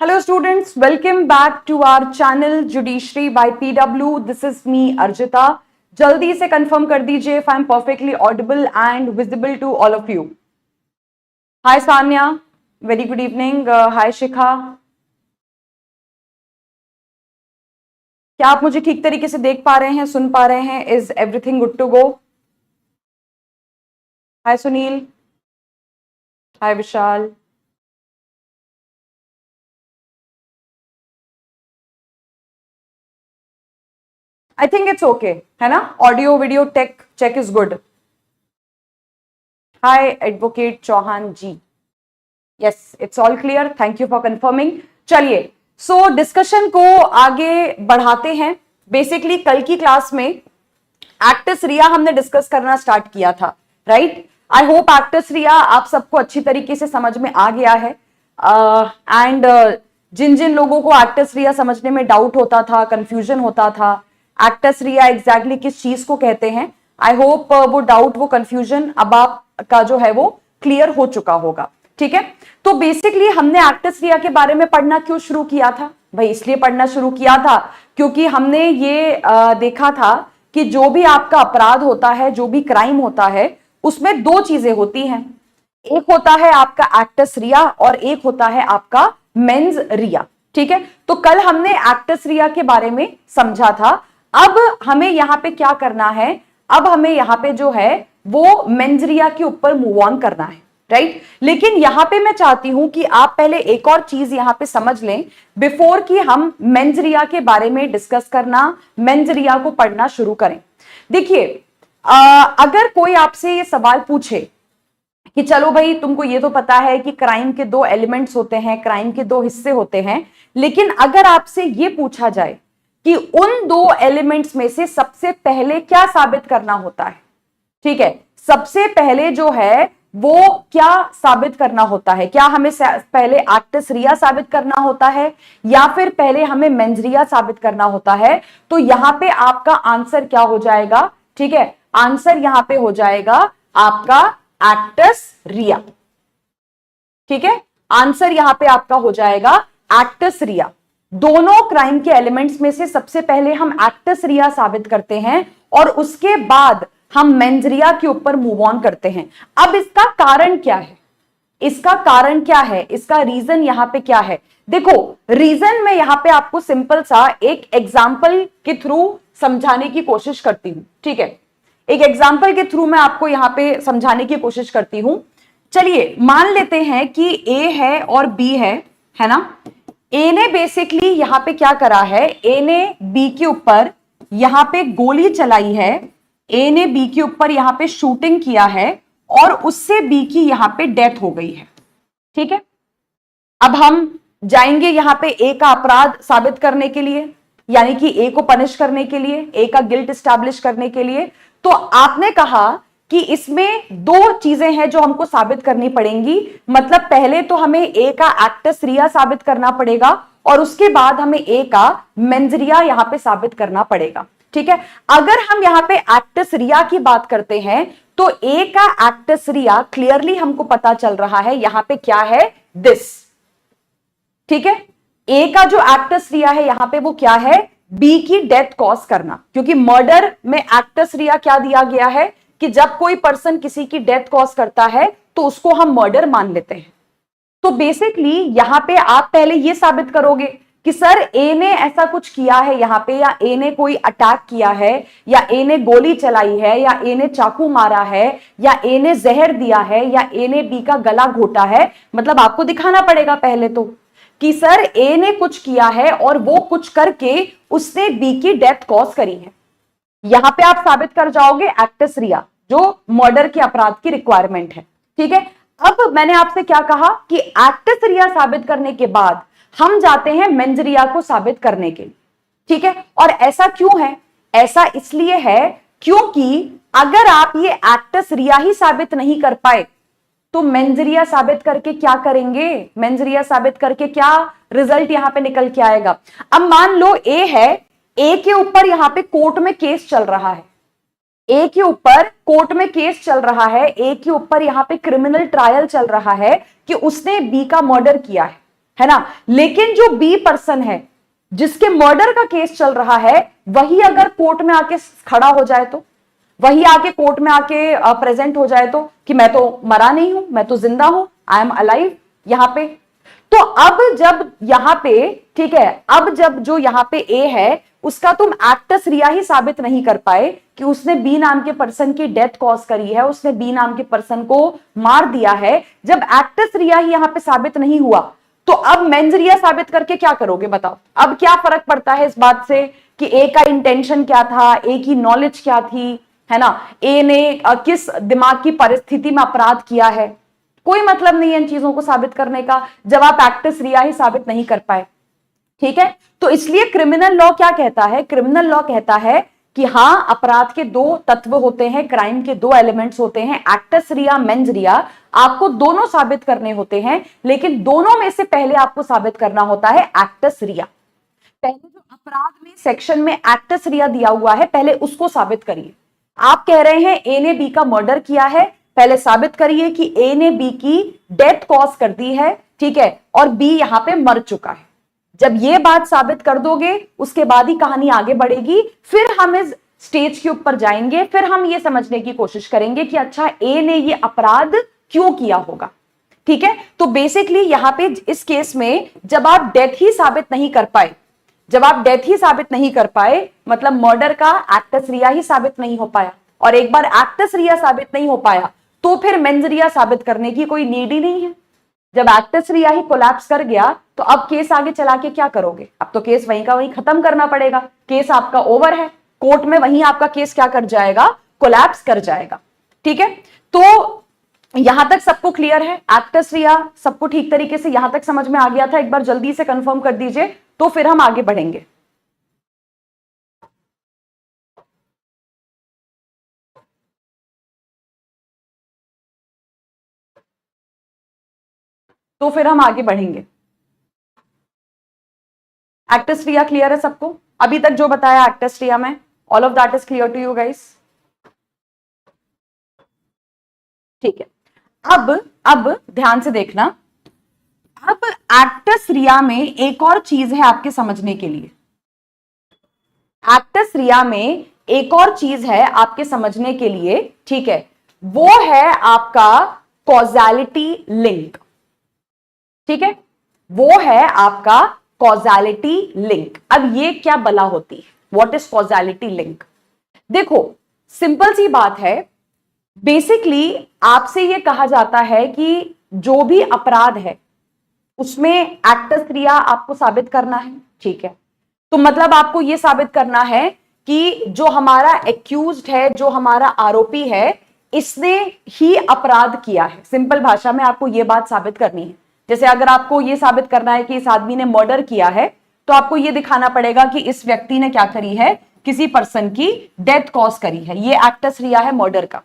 Hello students, welcome back to our channel Judiciary by PW. This is me Arjita. जल्दी से confirm कर दीजिए if I am perfectly audible and visible to all of you. Hi Sanya, very good evening. Hi Shikha. क्या आप मुझे ठीक तरीके से देख पा रहे हैं, सुन पा रहे हैं? Is everything good to go? Hi Sunil. Hi Vishal. I think it's okay, है ना? Audio, video, tech check is good. Hi Advocate Chauhan ji. Yes, it's all clear. Thank you for confirming. चलिए, so डिस्कशन को आगे बढ़ाते हैं. Basically कल की class में एक्टस रिया हमने डिस्कस करना स्टार्ट किया था, राइट? आई होप एक्टस रिया आप सबको अच्छी तरीके से समझ में आ गया है. एंड जिन जिन लोगों को एक्टस रिया समझने में डाउट होता था, कंफ्यूजन होता था, एक्टस रिया एग्जैक्टली किस चीज को कहते हैं, आई होप वो डाउट, वो कंफ्यूजन अब आपका जो है वो क्लियर हो चुका होगा. ठीक है, तो बेसिकली हमने एक्टस रिया के बारे में पढ़ना क्यों शुरू किया था भाई? इसलिए पढ़ना शुरू किया था क्योंकि हमने ये देखा था कि जो भी आपका अपराध होता है, जो भी क्राइम होता है, उसमें दो चीजें होती हैं. एक होता है आपका एक्टस रिया और एक होता है आपका मेंस रिया. ठीक है, तो कल हमने एक्टस रिया के बारे में समझा था. अब हमें यहां पे क्या करना है? अब हमें यहां पे जो है वो मेंस रिया के ऊपर मूव ऑन करना है, राइट? लेकिन यहां पे मैं चाहती हूं कि आप पहले एक और चीज यहां पे समझ लें बिफोर कि हम मेंस रिया के बारे में डिस्कस करना, मेंस रिया को पढ़ना शुरू करें. देखिए, अगर कोई आपसे ये सवाल पूछे कि चलो भाई तुमको ये तो पता है कि क्राइम के दो एलिमेंट्स होते हैं, क्राइम के दो हिस्से होते हैं, लेकिन अगर आपसे ये पूछा जाए कि उन दो एलिमेंट्स में से सबसे पहले क्या साबित करना होता है, ठीक है, सबसे पहले जो है वो क्या साबित करना होता है? क्या हमें पहले एक्टस रिया साबित करना होता है या फिर पहले हमें मेंस रिया साबित करना होता है? तो यहां पे आपका आंसर क्या हो जाएगा? ठीक है, आंसर यहां पे हो जाएगा आपका एक्टस रिया. ठीक है, आंसर यहां पे आपका हो जाएगा एक्टस रिया. दोनों क्राइम के एलिमेंट्स में से सबसे पहले हम एक्टस रिया साबित करते हैं और उसके बाद हम मेंस रिया के ऊपर मूव ऑन करते हैं. अब इसका कारण क्या है? इसका कारण क्या है? इसका रीजन यहां पे क्या है? देखो, रीजन मैं यहां पे आपको सिंपल सा एक एग्जांपल के थ्रू समझाने की कोशिश करती हूं. ठीक है, एक एग्जांपल के थ्रू मैं आपको यहां पे समझाने की कोशिश करती हूं. चलिए मान लेते हैं कि ए है और बी है ना? ए ने बेसिकली यहां पे क्या करा है? ए ने बी के ऊपर यहां पे गोली चलाई है, ए ने बी के ऊपर यहां पे शूटिंग किया है और उससे बी की यहां पे डेथ हो गई है. ठीक है, अब हम जाएंगे यहां पे ए का अपराध साबित करने के लिए, यानी कि ए को पनिश करने के लिए, ए का गिल्ट एस्टैब्लिश करने के लिए. तो आपने कहा कि इसमें दो चीजें हैं जो हमको साबित करनी पड़ेंगी. मतलब पहले तो हमें ए का एक्टस रिया साबित करना पड़ेगा और उसके बाद हमें ए का मेंस रिया यहां पे साबित करना पड़ेगा. ठीक है, अगर हम यहां पे एक्टस रिया की बात करते हैं तो ए का एक्टस रिया क्लियरली हमको पता चल रहा है यहां पे क्या है? दिस. ठीक है, ए का जो एक्टस रिया है यहां पे वो क्या है? बी की डेथ कॉज करना. क्योंकि मर्डर में एक्टस रिया क्या दिया गया है कि जब कोई पर्सन किसी की डेथ कॉज करता है तो उसको हम मर्डर मान लेते हैं. तो बेसिकली यहां पे आप पहले ये साबित करोगे कि सर ए ने ऐसा कुछ किया है यहां पे, या ए ने कोई अटैक किया है, या ए ने गोली चलाई है, या ए ने चाकू मारा है, या ए ने जहर दिया है, या ए ने बी का गला घोटा है. मतलब आपको दिखाना पड़ेगा पहले तो कि सर ए ने कुछ किया है और वो कुछ करके उसने बी की डेथ कॉज करी है. यहां पे आप साबित कर जाओगे एक्टस रिया, जो मर्डर के अपराध की रिक्वायरमेंट है. ठीक है, अब मैंने आपसे क्या कहा कि एक्टस रिया साबित करने के बाद हम जाते हैं मेंस रिया को साबित करने के लिए. ठीक है, और ऐसा क्यों है? ऐसा इसलिए है क्योंकि अगर आप ये एक्टस रिया ही साबित नहीं कर पाए तो मेंस रिया साबित करके क्या करेंगे? मेंस रिया साबित करके क्या रिजल्ट यहां पे निकल के आएगा? अब मान लो ए है, ए के ऊपर यहां पे कोर्ट में केस चल रहा है, ए के ऊपर कोर्ट में केस चल रहा है, ए के ऊपर यहां पे क्रिमिनल ट्रायल चल रहा है कि उसने बी का मर्डर किया है. है ना। लेकिन जो बी पर्सन है जिसके मर्डर का केस चल रहा है, वही अगर कोर्ट में आके खड़ा हो जाए तो, वही आके कोर्ट में आके प्रेजेंट हो जाए तो कि मैं तो मरा नहीं हूं, मैं तो जिंदा हूं, आई एम अलाइव यहां पे। तो अब जब यहां पे, ठीक है, अब जब जो यहां पे ए है उसका तुम एक्टस रिया ही साबित नहीं कर पाए कि उसने बी नाम के पर्सन की डेथ कॉज करी है, उसने बी नाम के पर्सन को मार दिया है, जब एक्टस रिया ही यहां पे साबित नहीं हुआ, तो अब मेंस रिया साबित करके क्या करोगे बताओ। अब क्या फर्क पड़ता है इस बात से कि ए का इंटेंशन क्या था, ए की नॉलेज क्या थी, है ना, ए ने किस दिमाग की परिस्थिति में अपराध किया है। कोई मतलब नहीं है इन चीजों को साबित करने का जब आप एक्टस रिया ही साबित नहीं कर पाए। ठीक है, तो इसलिए क्रिमिनल लॉ क्या कहता है, क्रिमिनल लॉ कहता है कि हां, अपराध के दो तत्व होते हैं, क्राइम के दो एलिमेंट्स होते हैं, एक्टस रिया, मेंस रिया, आपको दोनों साबित करने होते हैं, लेकिन दोनों में से पहले आपको साबित करना होता है एक्टस रिया। पहले जो अपराध में सेक्शन में एक्टस रिया दिया हुआ है, पहले उसको साबित करिए। आप कह रहे हैं ए ने बी का मर्डर किया है, पहले साबित करिए कि ए ने बी की डेथ कॉज कर दी है, ठीक है, और बी यहां पे मर चुका है। जब ये बात साबित कर दोगे उसके बाद ही कहानी आगे बढ़ेगी, फिर हम इस स्टेज के ऊपर जाएंगे, फिर हम ये समझने की कोशिश करेंगे कि अच्छा ए ने ये अपराध क्यों किया होगा। ठीक है, तो बेसिकली यहां पे इस केस में जब आप डेथ ही साबित नहीं कर पाए, जब आप डेथ ही साबित नहीं कर पाए, मतलब मर्डर का एक्टस रिया ही साबित नहीं हो पाया, और एक बार एक्टस रिया साबित नहीं हो पाया तो फिर मेंस रिया साबित करने की कोई नीड ही नहीं है। जब एक्टस रिया ही कोलैप्स कर गया तो अब केस आगे चला के क्या करोगे, अब तो केस वहीं का वहीं खत्म करना पड़ेगा, केस आपका ओवर है, कोर्ट में वहीं आपका केस क्या कर जाएगा, कोलैप्स कर जाएगा। ठीक है, तो यहां तक सबको क्लियर है, एक्टस रिया सबको ठीक तरीके से यहां तक समझ में आ गया था, एक बार जल्दी से कंफर्म कर दीजिए तो फिर हम आगे बढ़ेंगे। तो फिर हम आगे बढ़ेंगे। एक्टस रिया क्लियर है सबको, अभी तक जो बताया एक्टस रिया में, all of that is clear to you guys. ठीक है, अब ध्यान से देखना, अब एक्टस रिया में एक और चीज है आपके समझने के लिए, एक्टस रिया में एक और चीज है आपके समझने के लिए, ठीक है, वो है आपका कॉजालिटी लिंक। ठीक है, वो है आपका कॉजालिटी लिंक। अब ये क्या बला होती है, व्हाट इज कॉजालिटी लिंक। देखो सिंपल सी बात है, बेसिकली आपसे ये कहा जाता है कि जो भी अपराध है उसमें एक्टस रिया आपको साबित करना है। ठीक है, तो मतलब आपको यह साबित करना है कि जो हमारा एक्यूज्ड है, जो हमारा आरोपी है, इसने ही अपराध किया है। सिंपल भाषा में आपको यह बात साबित करनी है। जैसे अगर आपको यह साबित करना है कि इस आदमी ने मर्डर किया है, तो आपको यह दिखाना पड़ेगा कि इस व्यक्ति ने क्या करी है, किसी पर्सन की डेथ कॉज करी है, ये एक्टस रिया है मर्डर का।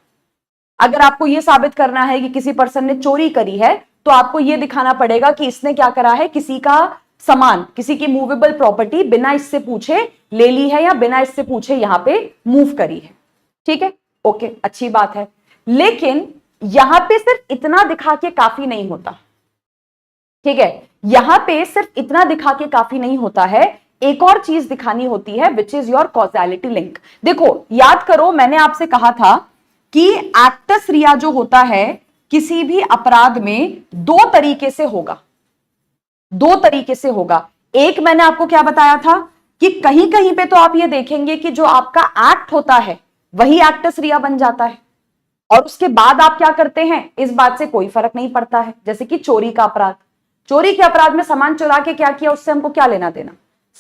अगर आपको यह साबित करना है कि किसी पर्सन ने चोरी करी है, तो आपको यह दिखाना पड़ेगा कि इसने क्या करा है, किसी का सामान, किसी की मूवेबल प्रॉपर्टी बिना इससे पूछे ले ली है या बिना इससे पूछे यहां पे मूव करी है। ठीक है, ओके, अच्छी बात है। लेकिन यहां पे सिर्फ इतना दिखा के काफी नहीं होता। ठीक है, यहां पे सिर्फ इतना दिखा के काफी नहीं होता है, एक और चीज दिखानी होती है, which is your causality link. देखो याद करो, मैंने आपसे कहा था कि एक्टस रिया जो होता है किसी भी अपराध में दो तरीके से होगा, दो तरीके से होगा। एक मैंने आपको क्या बताया था कि कहीं कहीं पे तो आप ये देखेंगे कि जो आपका एक्ट होता है वही एक्टस रिया बन जाता है, और उसके बाद आप क्या करते हैं इस बात से कोई फर्क नहीं पड़ता है। जैसे कि चोरी का अपराध, चोरी के अपराध में सामान चुरा के क्या किया, उससे हमको क्या लेना देना।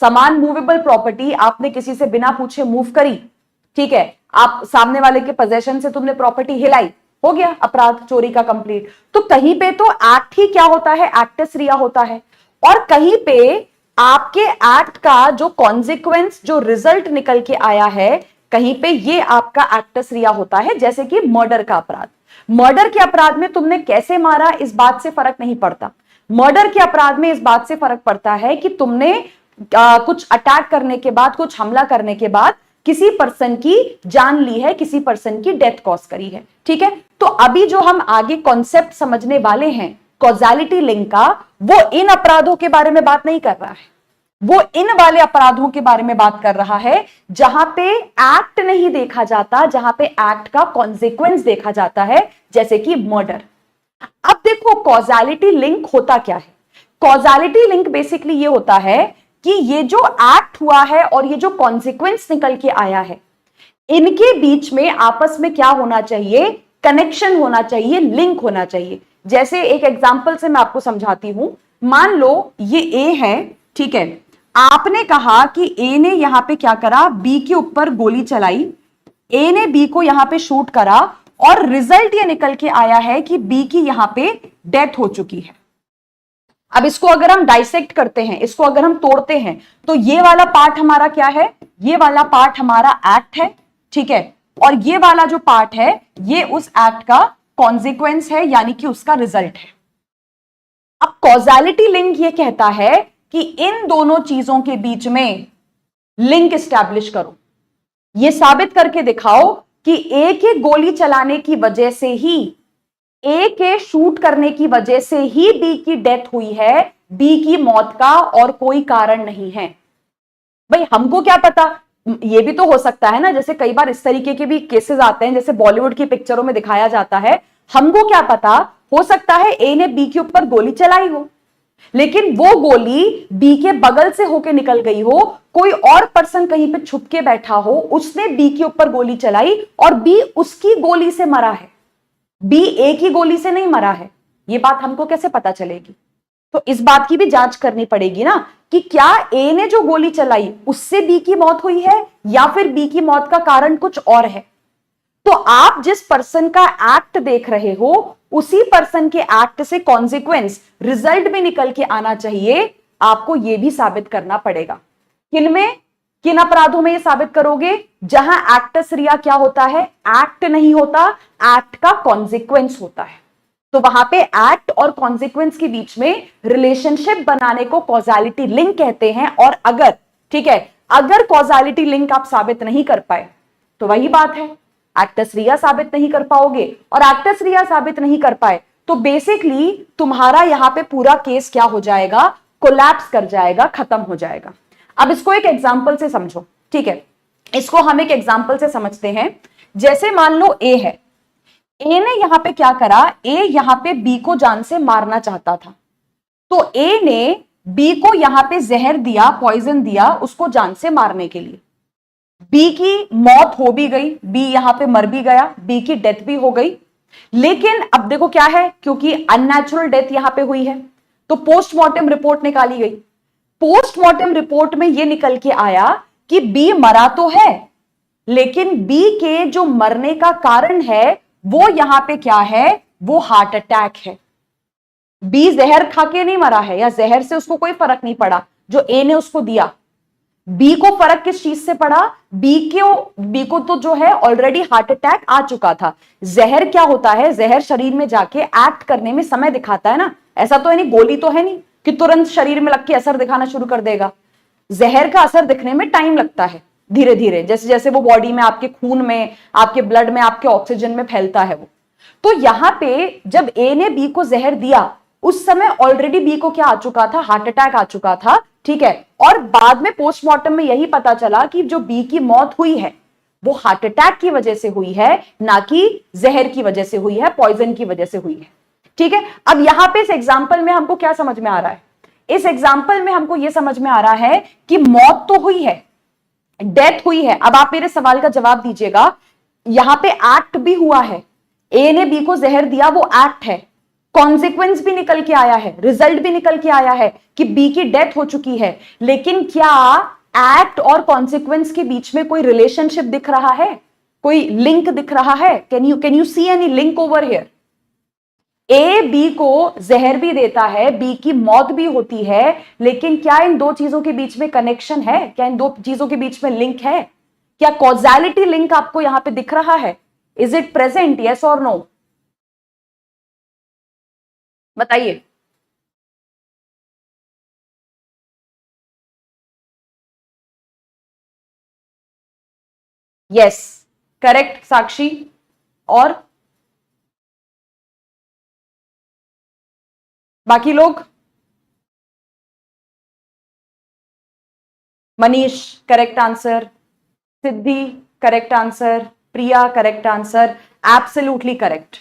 सामान मूवेबल प्रॉपर्टी आपने किसी से बिना पूछे मूव करी, ठीक है, आप सामने वाले के पोजेशन से तुमने प्रॉपर्टी हिलाई, हो गया अपराध चोरी का कंप्लीट। तो कहीं पे तो एक्ट ही क्या होता है, एक्टस रिया होता है, और कहीं पे आपके एक्ट का जो कॉन्सिक्वेंस, जो रिजल्ट निकल के आया है, कहीं पे ये आपका एक्टस रिया होता है। जैसे कि मर्डर का अपराध, मर्डर के अपराध में तुमने कैसे मारा इस बात से फर्क नहीं पड़ता। मर्डर के अपराध में इस बात से फर्क पड़ता है कि तुमने कुछ अटैक करने के बाद, कुछ हमला करने के बाद किसी पर्सन की जान ली है, किसी पर्सन की डेथ कॉज करी है। ठीक है, तो अभी जो हम आगे कॉन्सेप्ट समझने वाले हैं कॉजालिटी लिंक का, वो इन अपराधों के बारे में बात नहीं कर रहा है, वो इन वाले अपराधों के बारे में बात कर रहा है जहां पे एक्ट नहीं देखा जाता, जहां पे एक्ट का कॉन्सिक्वेंस देखा जाता है, जैसे कि मर्डर। अब देखो कॉजालिटी लिंक होता क्या है। कॉजालिटी लिंक बेसिकली ये होता है कि ये जो एक्ट हुआ है और ये जो कॉन्सिक्वेंस निकल के आया है, इनके बीच में आपस में क्या होना चाहिए, कनेक्शन होना चाहिए, लिंक होना चाहिए। जैसे एक एग्जांपल से मैं आपको समझाती हूं। मान लो ये ए है, ठीक है, आपने कहा कि ए ने यहां पे क्या करा, बी के ऊपर गोली चलाई, ए ने बी को यहां पे शूट करा और रिजल्ट ये निकल के आया है कि बी की यहां पे डेथ हो चुकी है। अब इसको अगर हम डाइसेक्ट करते हैं, इसको अगर हम तोड़ते हैं, तो ये वाला पार्ट हमारा क्या है, ये वाला पार्ट हमारा एक्ट है, ठीक है, और ये वाला जो पार्ट है ये उस एक्ट का कॉन्सिक्वेंस है, यानी कि उसका रिजल्ट है। अब कॉजालिटी लिंक ये कहता है कि इन दोनों चीजों के बीच में लिंक एस्टैब्लिश करो, ये साबित करके दिखाओ कि ए के गोली चलाने की वजह से ही, ए के शूट करने की वजह से ही बी की डेथ हुई है, बी की मौत का और कोई कारण नहीं है। भाई हमको क्या पता, ये भी तो हो सकता है ना, जैसे कई बार इस तरीके के भी केसेस आते हैं, जैसे बॉलीवुड की पिक्चरों में दिखाया जाता है, हमको क्या पता, हो सकता है ए ने बी के ऊपर गोली चलाई हो, लेकिन वो गोली बी के बगल से होके निकल गई हो, कोई और पर्सन कहीं पे छुप के बैठा हो, उसने बी के ऊपर गोली चलाई और बी उसकी गोली से मरा है, बी ए की गोली से नहीं मरा है। ये बात हमको कैसे पता चलेगी? तो इस बात की भी जांच करनी पड़ेगी ना कि क्या ए ने जो गोली चलाई उससे बी की मौत हुई है या फिर बी की मौत का कारण कुछ और है। तो आप जिस पर्सन का एक्ट देख रहे हो, उसी पर्सन के एक्ट से कॉन्सिक्वेंस, रिजल्ट भी निकल के आना चाहिए, आपको यह भी साबित करना पड़ेगा। किनमें, किन अपराधों में यह साबित करोगे? जहां एक्टस रिया क्या होता है, एक्ट नहीं होता, एक्ट का कॉन्सिक्वेंस होता है। तो वहां पे एक्ट और कॉन्सिक्वेंस के बीच में रिलेशनशिप बनाने को कॉजालिटी लिंक कहते हैं। और अगर, ठीक है, अगर कॉजालिटी लिंक आप साबित नहीं कर पाए तो वही बात है, एक्टस रिया साबित नहीं कर पाओगे, और एक्टस रिया साबित नहीं कर पाए तो बेसिकली तुम्हारा यहां पे पूरा केस क्या हो जाएगा, कोलैप्स कर जाएगा, खत्म हो जाएगा। अब इसको एक एग्जांपल से समझो, ठीक है, इसको हम एक एग्जांपल से समझते हैं। जैसे मान लो ए है, ए ने यहां पे क्या करा, ए यहां पे बी को जान से मारना चाहता था, तो ए ने बी को यहां पे जहर दिया, पॉइजन दिया उसको जान से मारने के लिए। बी की मौत हो भी गई, बी यहां पे मर भी गया, बी की डेथ भी हो गई। लेकिन अब देखो क्या है, क्योंकि अननेचुरल डेथ यहां पे हुई है तो पोस्टमार्टम रिपोर्ट निकाली गई। पोस्टमार्टम रिपोर्ट में यह निकल के आया कि बी मरा तो है, लेकिन बी के जो मरने का कारण है वो यहां पे क्या है, वो हार्ट अटैक है। बी जहर खा के नहीं मरा है, या जहर से उसको कोई फर्क नहीं पड़ा जो ए ने उसको दिया। बी को फर्क किस चीज से पड़ा, बी को तो जो है ऑलरेडी हार्ट अटैक आ चुका था। जहर क्या होता है, जहर शरीर में जाके एक्ट करने में समय दिखाता है ना, ऐसा तो है नहीं, गोली तो है नहीं कि तुरंत शरीर में लग के असर दिखाना शुरू कर देगा। जहर का असर दिखने में टाइम लगता है, धीरे धीरे, जैसे जैसे वो बॉडी में, आपके खून में, आपके ब्लड में, आपके ऑक्सीजन में फैलता है वो। तो यहां पे जब ए ने बी को जहर दिया, उस समय ऑलरेडी बी को क्या आ चुका था, हार्ट अटैक आ चुका था, ठीक है। और बाद में पोस्टमार्टम में यही पता चला कि जो बी की मौत हुई है वो हार्ट अटैक की वजह से हुई है, ना कि जहर की वजह से हुई है, पॉइजन की वजह से हुई है, ठीक है। अब यहां पे इस एग्जाम्पल में हमको क्या समझ में आ रहा है, इस एग्जाम्पल में हमको यह समझ में आ रहा है कि मौत तो हुई है, डेथ हुई है। अब आप मेरे सवाल का जवाब दीजिएगा, यहां पे एक्ट भी हुआ है, ए ने बी को जहर दिया, वो एक्ट है, कॉन्सिक्वेंस भी निकल के आया है, रिजल्ट भी निकल के आया है कि बी की डेथ हो चुकी है। लेकिन क्या एक्ट और कॉन्सिक्वेंस के बीच में कोई रिलेशनशिप दिख रहा है, कोई लिंक दिख रहा है? Can you see any link over here? A B को जहर भी देता है, बी की मौत भी होती है, लेकिन क्या इन दो चीजों के बीच में कनेक्शन है, क्या इन दो चीजों के बीच में लिंक है? क्या कॉजालिटी लिंक आपको यहां पे दिख रहा है? इज इट प्रेजेंट, यस और नो? बताइए। Yes, correct Sakshi. और बाकी लोग? Manish correct answer, Siddhi correct answer, Priya correct answer, absolutely correct,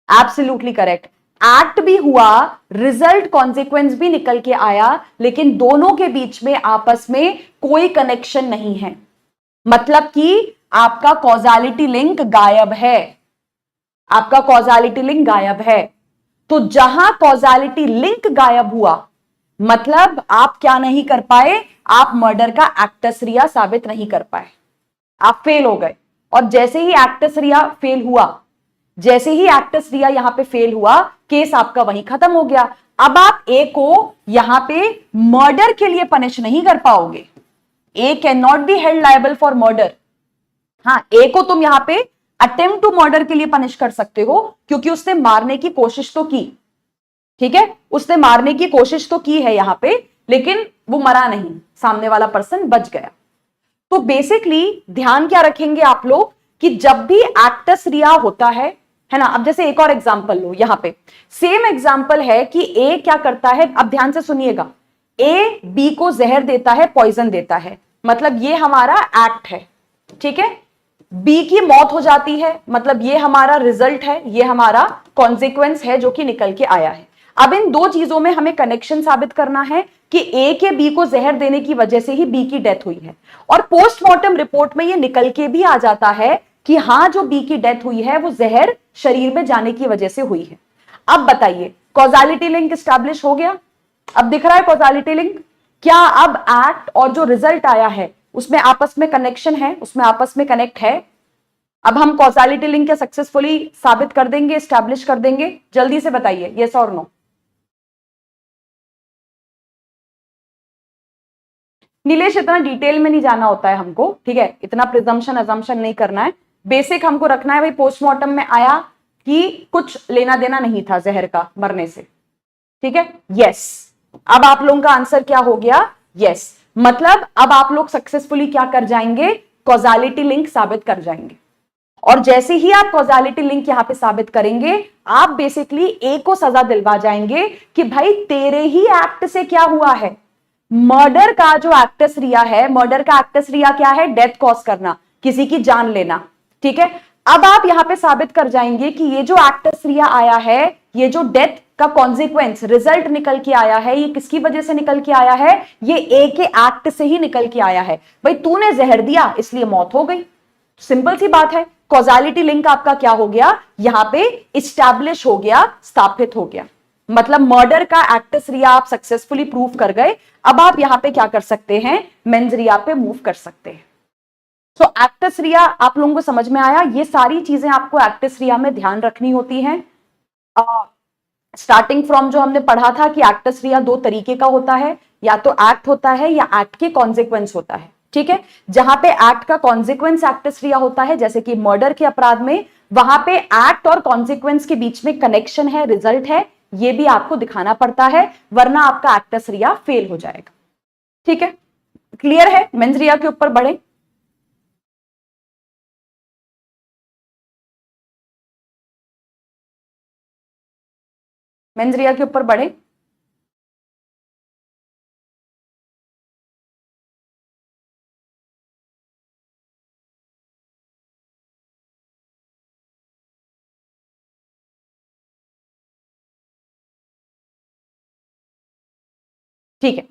absolutely correct. Act भी हुआ, रिजल्ट कॉन्सिक्वेंस भी निकल के आया, लेकिन दोनों के बीच में आपस में कोई कनेक्शन नहीं है। मतलब कि आपका कॉजालिटी लिंक गायब है, आपका कॉजालिटी लिंक गायब है। तो जहां कॉजालिटी लिंक गायब हुआ, मतलब आप क्या नहीं कर पाए, आप मर्डर का एक्टस रिया साबित नहीं कर पाए, आप फेल हो गए। और जैसे ही एक्टस रिया फेल हुआ, जैसे ही एक्टस रिया यहां पे फेल हुआ, केस आपका वहीं खत्म हो गया। अब आप ए को यहां पे मर्डर के लिए पनिश नहीं कर पाओगे। A can not be held liable for murder. हाँ, ए को तुम यहां पे अटेम्प्ट टू मर्डर के लिए पनिश कर सकते हो, क्योंकि उसने मारने की कोशिश तो की, ठीक है, उसने मारने की कोशिश तो की है यहां पे, लेकिन वो मरा नहीं, सामने वाला पर्सन बच गया। तो बेसिकली ध्यान क्या रखेंगे आप लोग कि जब भी एक्टस रिया होता है ना। अब जैसे एक और एग्जांपल लो, यहां पे सेम एग्जांपल है कि ए क्या करता है, अब ध्यान से सुनिएगा। ए बी को जहर देता है, पॉइजन देता है, मतलब ये हमारा एक्ट है, ठीक है। बी की मौत हो जाती है, मतलब ये हमारा रिजल्ट है, ये हमारा कॉन्सिक्वेंस है जो कि निकल के आया है। अब इन दो चीजों में हमें कनेक्शन साबित करना है कि ए के बी को जहर देने की वजह से ही बी की डेथ हुई है, और पोस्टमार्टम रिपोर्ट में ये निकल के भी आ जाता है कि हां, जो बी की डेथ हुई है वो जहर शरीर में जाने की वजह से हुई है। अब बताइए, कॉजालिटी लिंक स्टैब्लिश हो गया? अब दिख रहा है कॉजालिटी लिंक? क्या अब एक्ट और जो रिजल्ट आया है उसमें आपस में कनेक्शन है, उसमें आपस में कनेक्ट है? अब हम कॉजालिटी लिंक क्या सक्सेसफुली साबित कर देंगे, स्टैब्लिश कर देंगे? जल्दी से बताइए, यस और नो। नीलेश, इतना डिटेल में नहीं जाना होता है हमको, ठीक है, इतना प्रिजम्पशन अजम्पशन नहीं करना है। बेसिक हमको रखना है भाई, पोस्टमार्टम में आया कि कुछ लेना देना नहीं था जहर का मरने से, ठीक है, यस। अब आप लोगों का आंसर क्या हो गया? यस। मतलब अब आप लोग सक्सेसफुली क्या कर जाएंगे, कॉजालिटी लिंक साबित कर जाएंगे। और जैसे ही आप कॉजालिटी लिंक यहां पे साबित करेंगे, आप बेसिकली ए को सजा दिलवा जाएंगे कि भाई तेरे ही एक्ट से क्या हुआ है, मर्डर का जो एक्टस रिया है, मर्डर का एक्टस रिया क्या है, डेथ कॉज करना, किसी की जान लेना, ठीक है। अब आप यहां पे साबित कर जाएंगे कि ये जो एक्टस रिया आया है, ये जो डेथ का कॉन्सिक्वेंस रिजल्ट निकल के आया है, ये किसकी वजह से निकल के आया है, ये ए के एक्ट से ही निकल के आया है। भाई तूने जहर दिया इसलिए मौत हो गई, सिंपल सी बात है। कॉजालिटी लिंक आपका क्या हो गया, यहां पे इस्टैब्लिश हो गया, स्थापित हो गया। मतलब मर्डर का एक्टस रिया आप सक्सेसफुली प्रूव कर गए। अब आप यहां पे क्या कर सकते हैं, मेंस रिया पे मूव कर सकते हैं। सो एक्टस रिया आप लोगों को समझ में आया? ये सारी चीजें आपको एक्टस रिया में ध्यान रखनी होती हैं। स्टार्टिंग फ्रॉम जो हमने पढ़ा था कि एक्टस रिया दो तरीके का होता है, या तो एक्ट होता है या एक्ट के कॉन्सिक्वेंस होता है, ठीक है। जहां पे एक्ट का कॉन्सिक्वेंस एक्टस रिया होता है, जैसे कि मर्डर के अपराध में, वहां पे एक्ट और कॉन्सिक्वेंस के बीच में कनेक्शन है, रिजल्ट है, ये भी आपको दिखाना पड़ता है, वरना आपका एक्टस रिया फेल हो जाएगा, ठीक है। क्लियर है? मेंस रिया के ऊपर बढ़े। मेंस रिया के ऊपर बढ़े। ठीक है,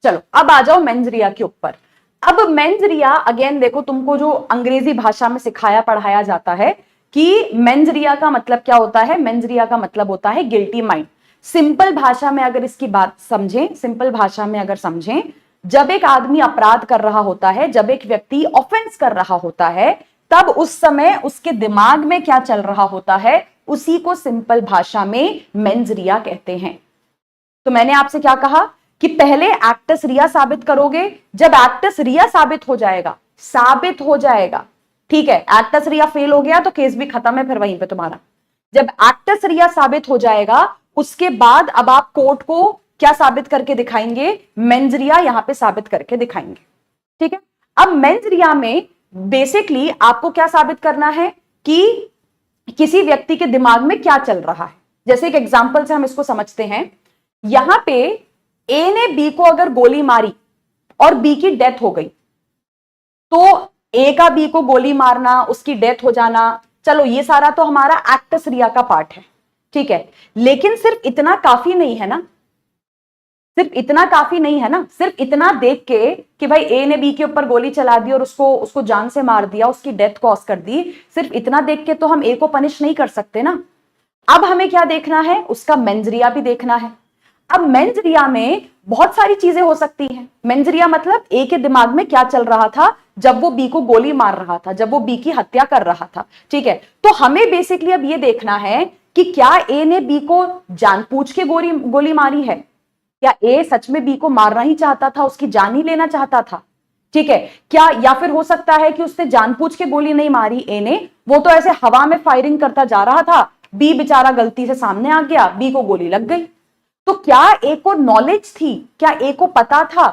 चलो अब आ जाओ मेंस रिया के ऊपर। अब मेंस रिया अगेन देखो, तुमको जो अंग्रेजी भाषा में सिखाया पढ़ाया जाता है कि मेंस रिया का मतलब क्या होता है, मेंस रिया का मतलब होता है गिल्टी माइंड। सिंपल भाषा में अगर इसकी बात समझें, सिंपल भाषा में अगर समझें, जब एक आदमी अपराध कर रहा होता है, जब एक व्यक्ति ऑफेंस कर रहा होता है, तब उस समय उसके दिमाग में क्या चल रहा होता है, उसी को सिंपल भाषा में मेंस रिया कहते हैं। तो मैंने आपसे क्या कहा कि पहले एक्टस रिया साबित करोगे, जब एक्टस रिया साबित हो जाएगा, साबित हो जाएगा, ठीक है, एक्टस रिया फेल हो गया तो केस भी खत्म है फिर वहीं पे तुम्हारा। जब एक्टस रिया साबित हो जाएगा, उसके बाद अब आप कोर्ट को क्या साबित करके दिखाएंगे, मेंस रिया यहां पे साबित करके दिखाएंगे, ठीक है। अब मेंस रिया में बेसिकली आपको क्या साबित करना है कि किसी व्यक्ति के दिमाग में क्या चल रहा है। जैसे एक एग्जांपल से हम इसको समझते हैं। यहां पे ए ने बी को अगर गोली मारी और बी की डेथ हो गई, तो ए का बी को गोली मारना, उसकी डेथ हो जाना, चलो ये सारा तो हमारा एक्टस रिया का पार्ट है, ठीक है। लेकिन सिर्फ इतना काफी नहीं है ना, सिर्फ इतना काफी नहीं है ना, सिर्फ इतना देख के कि भाई ए ने बी के ऊपर गोली चला दी और उसको जान से मार दिया, उसकी डेथ कॉज कर दी, सिर्फ इतना देख के तो हम ए को पनिश नहीं कर सकते ना। अब हमें क्या देखना है, उसका मेंजरिया भी देखना है। अब मेंजरिया में बहुत सारी चीजें हो सकती हैं। मेंजरिया मतलब ए के दिमाग में क्या चल रहा था जब वो बी को गोली मार रहा था, जब वो बी की हत्या कर रहा था, ठीक है। तो हमें बेसिकली अब ये देखना है कि क्या ए ने बी को जानबूझ के गोली मारी है, क्या ए सच में बी को मारना ही चाहता था, उसकी जान ही लेना चाहता था, ठीक है क्या। या फिर हो सकता है कि उसने जानबूझ के गोली नहीं मारी ए ने, वो तो ऐसे हवा में फायरिंग करता जा रहा था, बी बेचारा गलती से सामने आ गया, बी को गोली लग गई। तो क्या ए को नॉलेज थी, क्या ए को पता था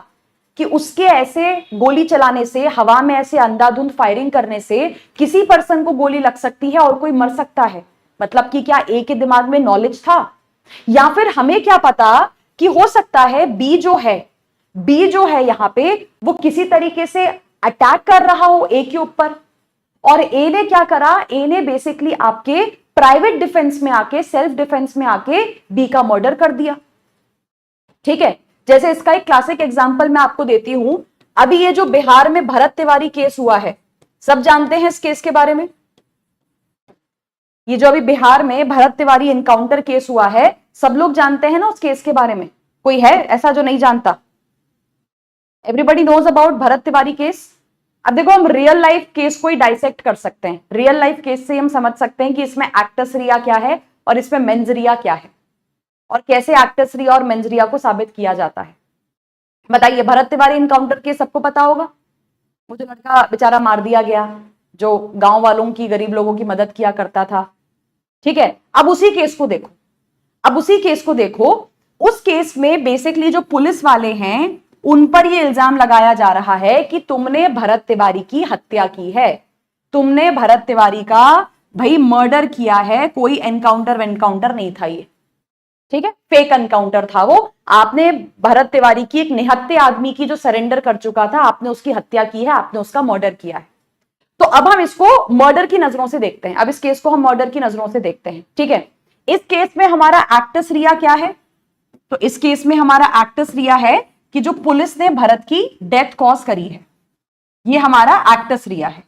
कि उसके ऐसे गोली चलाने से, हवा में ऐसे अंधाधुंध फायरिंग करने से किसी पर्सन को गोली लग सकती है और कोई मर सकता है? मतलब कि क्या ए के दिमाग में नॉलेज था? या फिर हमें क्या पता कि हो सकता है बी जो है यहां पे वो किसी तरीके से अटैक कर रहा हो ए के ऊपर, और ए ने क्या करा, ए ने बेसिकली आपके प्राइवेट डिफेंस में आके, सेल्फ डिफेंस में आके बी का मर्डर कर दिया, ठीक है। जैसे इसका एक क्लासिक एग्जांपल मैं आपको देती हूं। अभी ये जो बिहार में भरत तिवारी केस हुआ है, सब जानते हैं इस केस के बारे में। ये जो अभी बिहार में भरत तिवारी एनकाउंटर केस हुआ है, सब लोग जानते हैं ना उस केस के बारे में? कोई है ऐसा जो नहीं जानता? Everybody knows about Bharat Tiwari case. अब देखो, हम रियल लाइफ केस को ही डाइसेक्ट कर सकते हैं। रियल लाइफ केस से हम समझ सकते हैं कि इसमें एक्टस रिया क्या है और इसमें मेंस रिया क्या है, और कैसे एक्टस रिया और मेंस रिया को साबित किया जाता है। बताइए, भरत तिवारी एनकाउंटर केस सबको पता होगा। वो जो लड़का बेचारा मार दिया गया, जो गांव वालों की, गरीब लोगों की मदद किया करता था, ठीक है। अब उसी केस को देखो, उस केस में बेसिकली जो पुलिस वाले हैं उन पर यह इल्जाम लगाया जा रहा है कि तुमने भरत तिवारी की हत्या की है, तुमने भरत तिवारी का भाई मर्डर किया है, कोई एनकाउंटर नहीं था ये, ठीक है, फेक एनकाउंटर था वो। आपने भरत तिवारी की, एक निहत्थे आदमी की जो सरेंडर कर चुका था, आपने उसकी हत्या की है, आपने उसका मर्डर किया है। तो अब हम इसको मर्डर की नजरों से देखते हैं, अब इस केस को हम मर्डर की नजरों से देखते हैं, ठीक है। इस केस में हमारा एक्टस रिया क्या है? तो इस केस में हमारा एक्टस रिया है कि जो पुलिस ने भरत की डेथ कॉज करी है, ये हमारा एक्टस रिया है,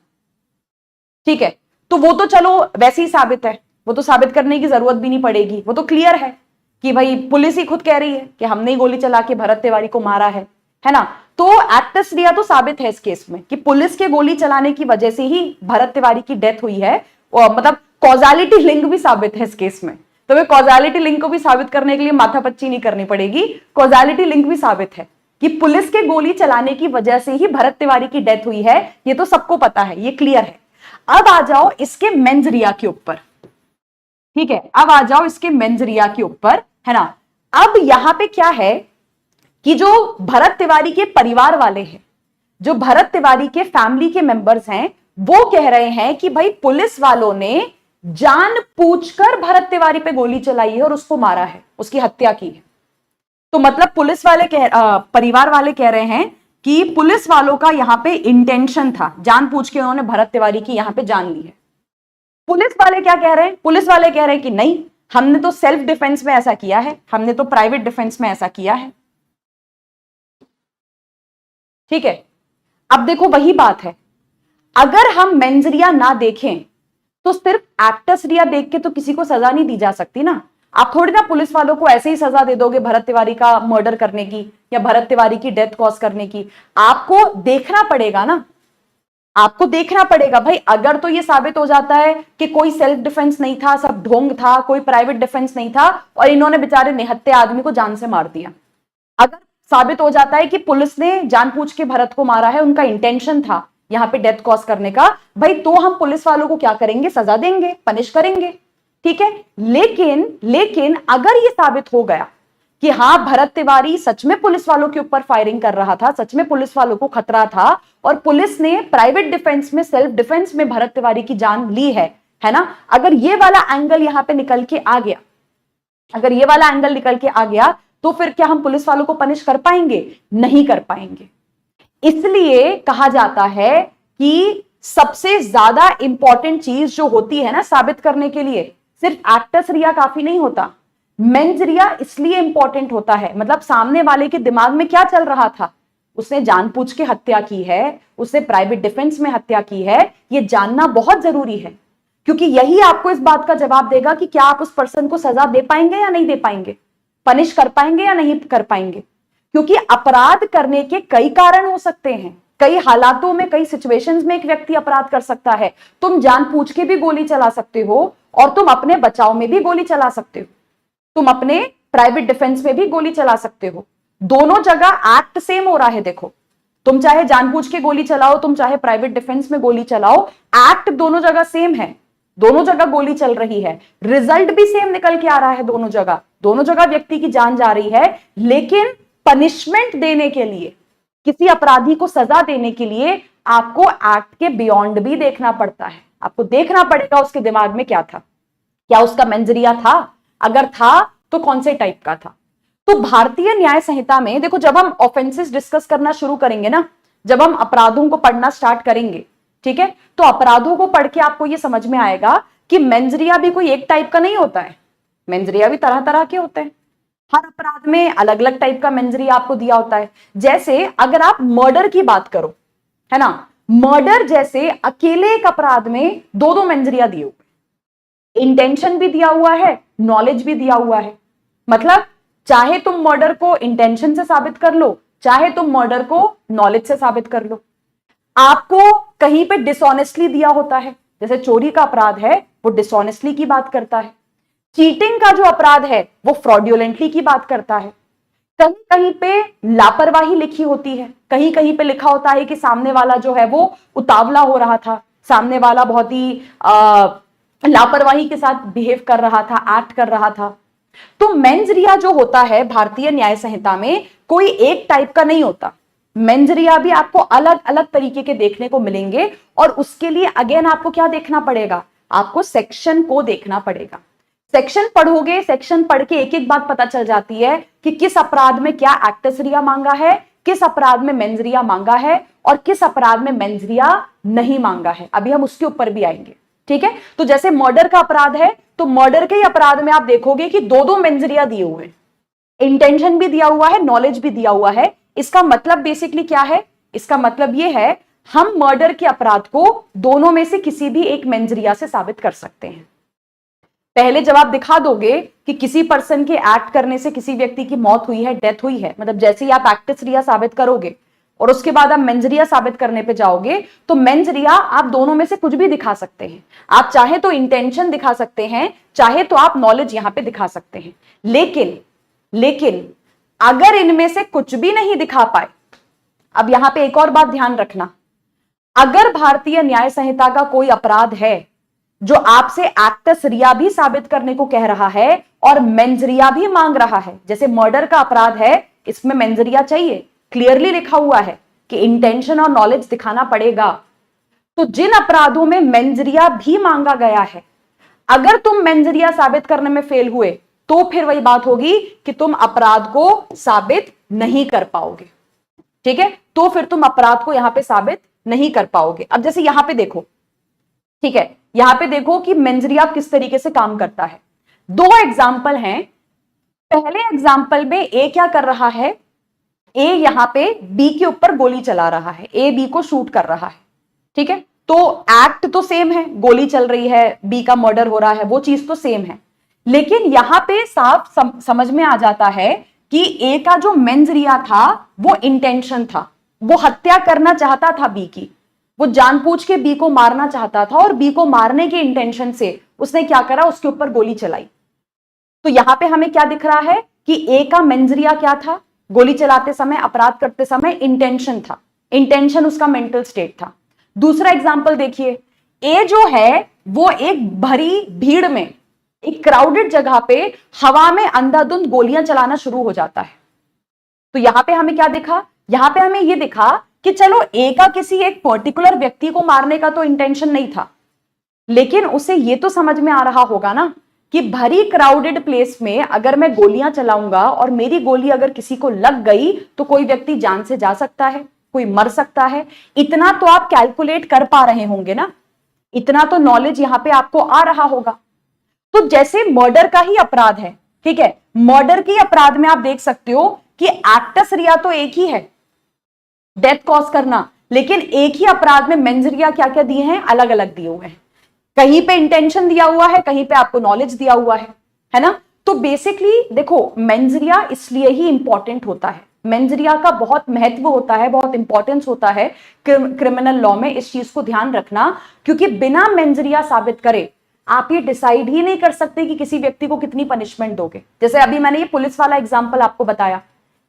ठीक है। तो वो तो चलो वैसे ही साबित है, वो तो साबित करने की जरूरत भी नहीं पड़ेगी, वो तो क्लियर है कि भाई पुलिस ही खुद कह रही है कि हमने ही गोली चला के भरत तिवारी को मारा है ना। तो एक्टस रिया तो साबित है इस केस में कि पुलिस के गोली चलाने की वजह से ही भरत तिवारी की डेथ हुई है, और मतलब कॉजालिटी लिंक भी साबित है इस केस में। तो वे कॉजालिटी लिंक को भी साबित करने के लिए माथापच्ची नहीं करनी पड़ेगी, कॉजालिटी लिंक भी साबित है कि पुलिस के गोली चलाने की वजह से ही भरत तिवारी की डेथ हुई है, ये तो सबको पता है, ये क्लियर है। अब आ जाओ इसके मेंस रिया के ऊपर, ठीक है, अब आ जाओ इसके मेंस रिया के ऊपर, है ना। अब यहां पे क्या है कि जो भरत तिवारी के परिवार वाले हैं, जो भरत तिवारी के फैमिली के मेंबर्स हैं, वो कह रहे हैं कि भाई पुलिस वालों ने जानबूझकर भरत तिवारी पे गोली चलाई है और उसको मारा है, उसकी हत्या की है। तो मतलब पुलिस वाले परिवार वाले कह रहे हैं कि पुलिस वालों का यहां पे इंटेंशन था, जानबूझ के उन्होंने भरत तिवारी की यहां पे जान ली है। पुलिस वाले क्या कह रहे हैं? पुलिस वाले कह रहे हैं कि नहीं, हमने तो सेल्फ डिफेंस में ऐसा किया है, हमने तो प्राइवेट डिफेंस में ऐसा किया है, ठीक है। अब देखो वही बात है, अगर हम मेंस रिया ना देखें तो सिर्फ एक्टस रिया देख के तो किसी को सजा नहीं दी जा सकती ना। आप थोड़ी ना पुलिस वालों को ऐसे ही सजा दे दोगे भरत तिवारी का मर्डर करने की या भरत तिवारी की डेथ कॉज करने की। आपको देखना पड़ेगा ना, आपको देखना पड़ेगा भाई, अगर तो ये साबित हो जाता है कि कोई सेल्फ डिफेंस नहीं था, सब ढोंग था, कोई प्राइवेट डिफेंस नहीं था और इन्होंने बेचारे निहत्थे आदमी को जान से मार दिया, अगर साबित हो जाता है कि पुलिस ने जानबूझ के भरत को मारा है, उनका इंटेंशन था यहां पे डेथ कॉज करने का, भाई तो हम पुलिस वालों को क्या करेंगे? सजा देंगे, पनिश करेंगे, ठीक है। लेकिन अगर ये साबित हो गया कि हाँ भरत तिवारी सच में पुलिस वालों के ऊपर फायरिंग कर रहा था, सच में पुलिस वालों को खतरा था और पुलिस ने प्राइवेट डिफेंस में, सेल्फ डिफेंस में भरत तिवारी की जान ली है ना, अगर ये वाला एंगल यहां पे निकल के आ गया अगर ये वाला एंगल निकल के आ गया तो फिर क्या हम पुलिस वालों को पनिश कर पाएंगे? नहीं कर पाएंगे। इसलिए कहा जाता है कि सबसे ज्यादा इंपॉर्टेंट चीज जो होती है ना साबित करने के लिए, सिर्फ एक्टस रिया काफी नहीं होता, मेंस रिया इसलिए इंपॉर्टेंट होता है, मतलब सामने वाले के दिमाग में क्या चल रहा था, उसने जानबूझ के हत्या की है, उसने प्राइवेट डिफेंस में हत्या की है, ये जानना बहुत जरूरी है, क्योंकि यही आपको इस बात का जवाब देगा कि क्या आप उस पर्सन को सजा दे पाएंगे या नहीं दे पाएंगे, पनिश कर पाएंगे या नहीं कर पाएंगे। क्योंकि अपराध करने के कई कारण हो सकते हैं, कई हालातों में, कई सिचुएशंस में एक व्यक्ति अपराध कर सकता है। तुम जानबूझ के भी गोली चला सकते हो और तुम अपने बचाव में भी गोली चला सकते हो, तुम अपने प्राइवेट डिफेंस में भी गोली चला सकते हो। दोनों जगह एक्ट सेम हो रहा है। देखो, तुम चाहे जानबूझ के गोली चलाओ, तुम चाहे प्राइवेट डिफेंस में गोली चलाओ, एक्ट दोनों जगह सेम है, दोनों जगह गोली चल रही है, रिजल्ट भी सेम निकल के आ रहा है, दोनों जगह व्यक्ति की जान जा रही है। लेकिन पनिशमेंट देने के लिए, किसी अपराधी को सजा देने के लिए आपको एक्ट के बियॉन्ड भी देखना पड़ता है। आपको देखना पड़ेगा उसके दिमाग में क्या था, क्या उसका मेंजरिया था, अगर था तो कौन से टाइप का था। तो भारतीय न्याय संहिता में देखो, जब हम ऑफेंसेस डिस्कस करना शुरू करेंगे ना, जब हम अपराधों को पढ़ना स्टार्ट करेंगे, ठीक है, तो अपराधों को पढ़ के आपको यह समझ में आएगा कि मेंजरिया भी कोई एक टाइप का नहीं होता है, मेंजरिया भी तरह तरह के होते हैं। हर अपराध में अलग अलग टाइप का मेंजरिया आपको दिया होता है। जैसे अगर आप मर्डर की बात करो, है ना, मर्डर जैसे अकेले एक अपराध में दो दो मेंजरिया दिए हुए, इंटेंशन भी दिया हुआ है, नॉलेज भी दिया हुआ है। मतलब चाहे तुम मर्डर को इंटेंशन से साबित कर लो, चाहे तुम मर्डर को नॉलेज से साबित कर लो। आपको कहीं पे डिसऑनेस्टली दिया होता है, जैसे चोरी का अपराध है वो डिसऑनेस्टली की बात करता है, चीटिंग का जो अपराध है वो फ्रॉड्यूलेंटली की बात करता है, कहीं कहीं पे लापरवाही लिखी होती है, कहीं कहीं पे लिखा होता है कि सामने वाला जो है वो उतावला हो रहा था, सामने वाला बहुत ही लापरवाही के साथ बिहेव कर रहा था, एक्ट कर रहा था। तो मेंजरिया जो होता है भारतीय न्याय संहिता में कोई एक टाइप का नहीं होता, मेंजरिया भी आपको अलग अलग तरीके के देखने को मिलेंगे। और उसके लिए अगेन आपको क्या देखना पड़ेगा, आपको सेक्शन को देखना पड़ेगा। सेक्शन पढ़ोगे, सेक्शन पढ़ के एक एक बात पता चल जाती है कि किस अपराध में क्या एक्टस रिया मांगा है, किस अपराध में मेंजरिया मांगा है और किस अपराध में मेंजरिया नहीं मांगा है। अभी हम उसके ऊपर भी आएंगे, ठीक है। तो जैसे मर्डर का अपराध है, तो मर्डर के ही अपराध में आप देखोगे कि दो दो मेंजरिया दिए हुए हैं, इंटेंशन भी दिया हुआ है, नॉलेज भी दिया हुआ है। इसका मतलब बेसिकली क्या है, इसका मतलब यह है हम मर्डर के अपराध को दोनों में से किसी भी एक मेंजरिया से साबित कर सकते हैं। पहले जब आप दिखा दोगे कि किसी पर्सन के एक्ट करने से किसी व्यक्ति की मौत हुई है, डेथ हुई है, मतलब जैसे ही आप एक्टस रिया साबित करोगे और उसके बाद आप मेंजरिया साबित करने पे जाओगे, तो मेंजरिया आप दोनों में से कुछ भी दिखा सकते हैं। आप चाहे तो इंटेंशन दिखा सकते हैं, चाहे तो आप नॉलेज यहां पे दिखा सकते हैं। लेकिन अगर इनमें से कुछ भी नहीं दिखा पाए, अब यहां पे एक और बात ध्यान रखना, अगर भारतीय न्याय संहिता का कोई अपराध है जो आपसे एक्टस रिया भी साबित करने को कह रहा है और मेंजरिया भी मांग रहा है, जैसे मर्डर का अपराध है, इसमें मेंजरिया चाहिए, क्लियरली लिखा हुआ है कि इंटेंशन और नॉलेज दिखाना पड़ेगा। तो जिन अपराधों में मेंजरिया भी मांगा गया है, अगर तुम मेंजरिया साबित करने में फेल हुए तो फिर वही बात होगी कि तुम अपराध को साबित नहीं कर पाओगे, ठीक है। तो फिर तुम अपराध को यहां पे साबित नहीं कर पाओगे। अब जैसे यहां पे देखो, ठीक है, यहां पे देखो कि मेंजरिया किस तरीके से काम करता है। दो एग्जाम्पल हैं। पहले एग्जाम्पल में ए क्या कर रहा है, ए यहां पे बी के ऊपर गोली चला रहा है, ए बी को शूट कर रहा है, ठीक है। तो एक्ट तो सेम है, गोली चल रही है, बी का मर्डर हो रहा है, वो चीज तो सेम है। लेकिन यहां पे साफ समझ में आ जाता है कि ए का जो मेंजरिया था वो इंटेंशन था, वो हत्या करना चाहता था बी की, वो जानबूझ के बी को मारना चाहता था और बी को मारने के इंटेंशन से उसने क्या करा, उसके ऊपर गोली चलाई। तो यहां पे हमें क्या दिख रहा है कि ए का मेंजरिया क्या था, गोली चलाते समय, अपराध करते समय इंटेंशन था, इंटेंशन उसका मेंटल स्टेट था। दूसरा एग्जांपल देखिए, ए जो है वो एक भरी भीड़ में, एक क्राउडेड जगह पे हवा में अंधाधुंध गोलियां चलाना शुरू हो जाता है। तो यहां पे हमें क्या दिखा, यहां पे हमें यह दिखा कि चलो ए का किसी एक पर्टिकुलर व्यक्ति को मारने का तो इंटेंशन नहीं था, लेकिन उसे यह तो समझ में आ रहा होगा ना कि भरी क्राउडेड प्लेस में अगर मैं गोलियां चलाऊंगा और मेरी गोली अगर किसी को लग गई तो कोई व्यक्ति जान से जा सकता है, कोई मर सकता है। इतना तो आप कैलकुलेट कर पा रहे होंगे ना, इतना तो नॉलेज यहां पे आपको आ रहा होगा। तो जैसे मर्डर का ही अपराध है, ठीक है, मर्डर के अपराध में आप देख सकते हो कि एक्टस रिया तो एक ही है, डेथ कॉज करना, लेकिन एक ही अपराध में मेंस रिया क्या क्या दिए हैं, अलग अलग दिए हुए हैं। कहीं पे इंटेंशन दिया हुआ है, कहीं पे आपको नॉलेज दिया हुआ है ना। तो बेसिकली देखो, मेंस रिया इसलिए ही इंपॉर्टेंट होता है, मेंस रिया का बहुत महत्व होता है, बहुत इंपॉर्टेंस होता है क्रिमिनल लॉ में। इस चीज को ध्यान रखना, क्योंकि बिना मेंस रिया साबित करे आप ये डिसाइड ही नहीं कर सकते कि किसी व्यक्ति को कितनी पनिशमेंट दोगे। जैसे अभी मैंने ये पुलिस वाला एग्जांपल आपको बताया,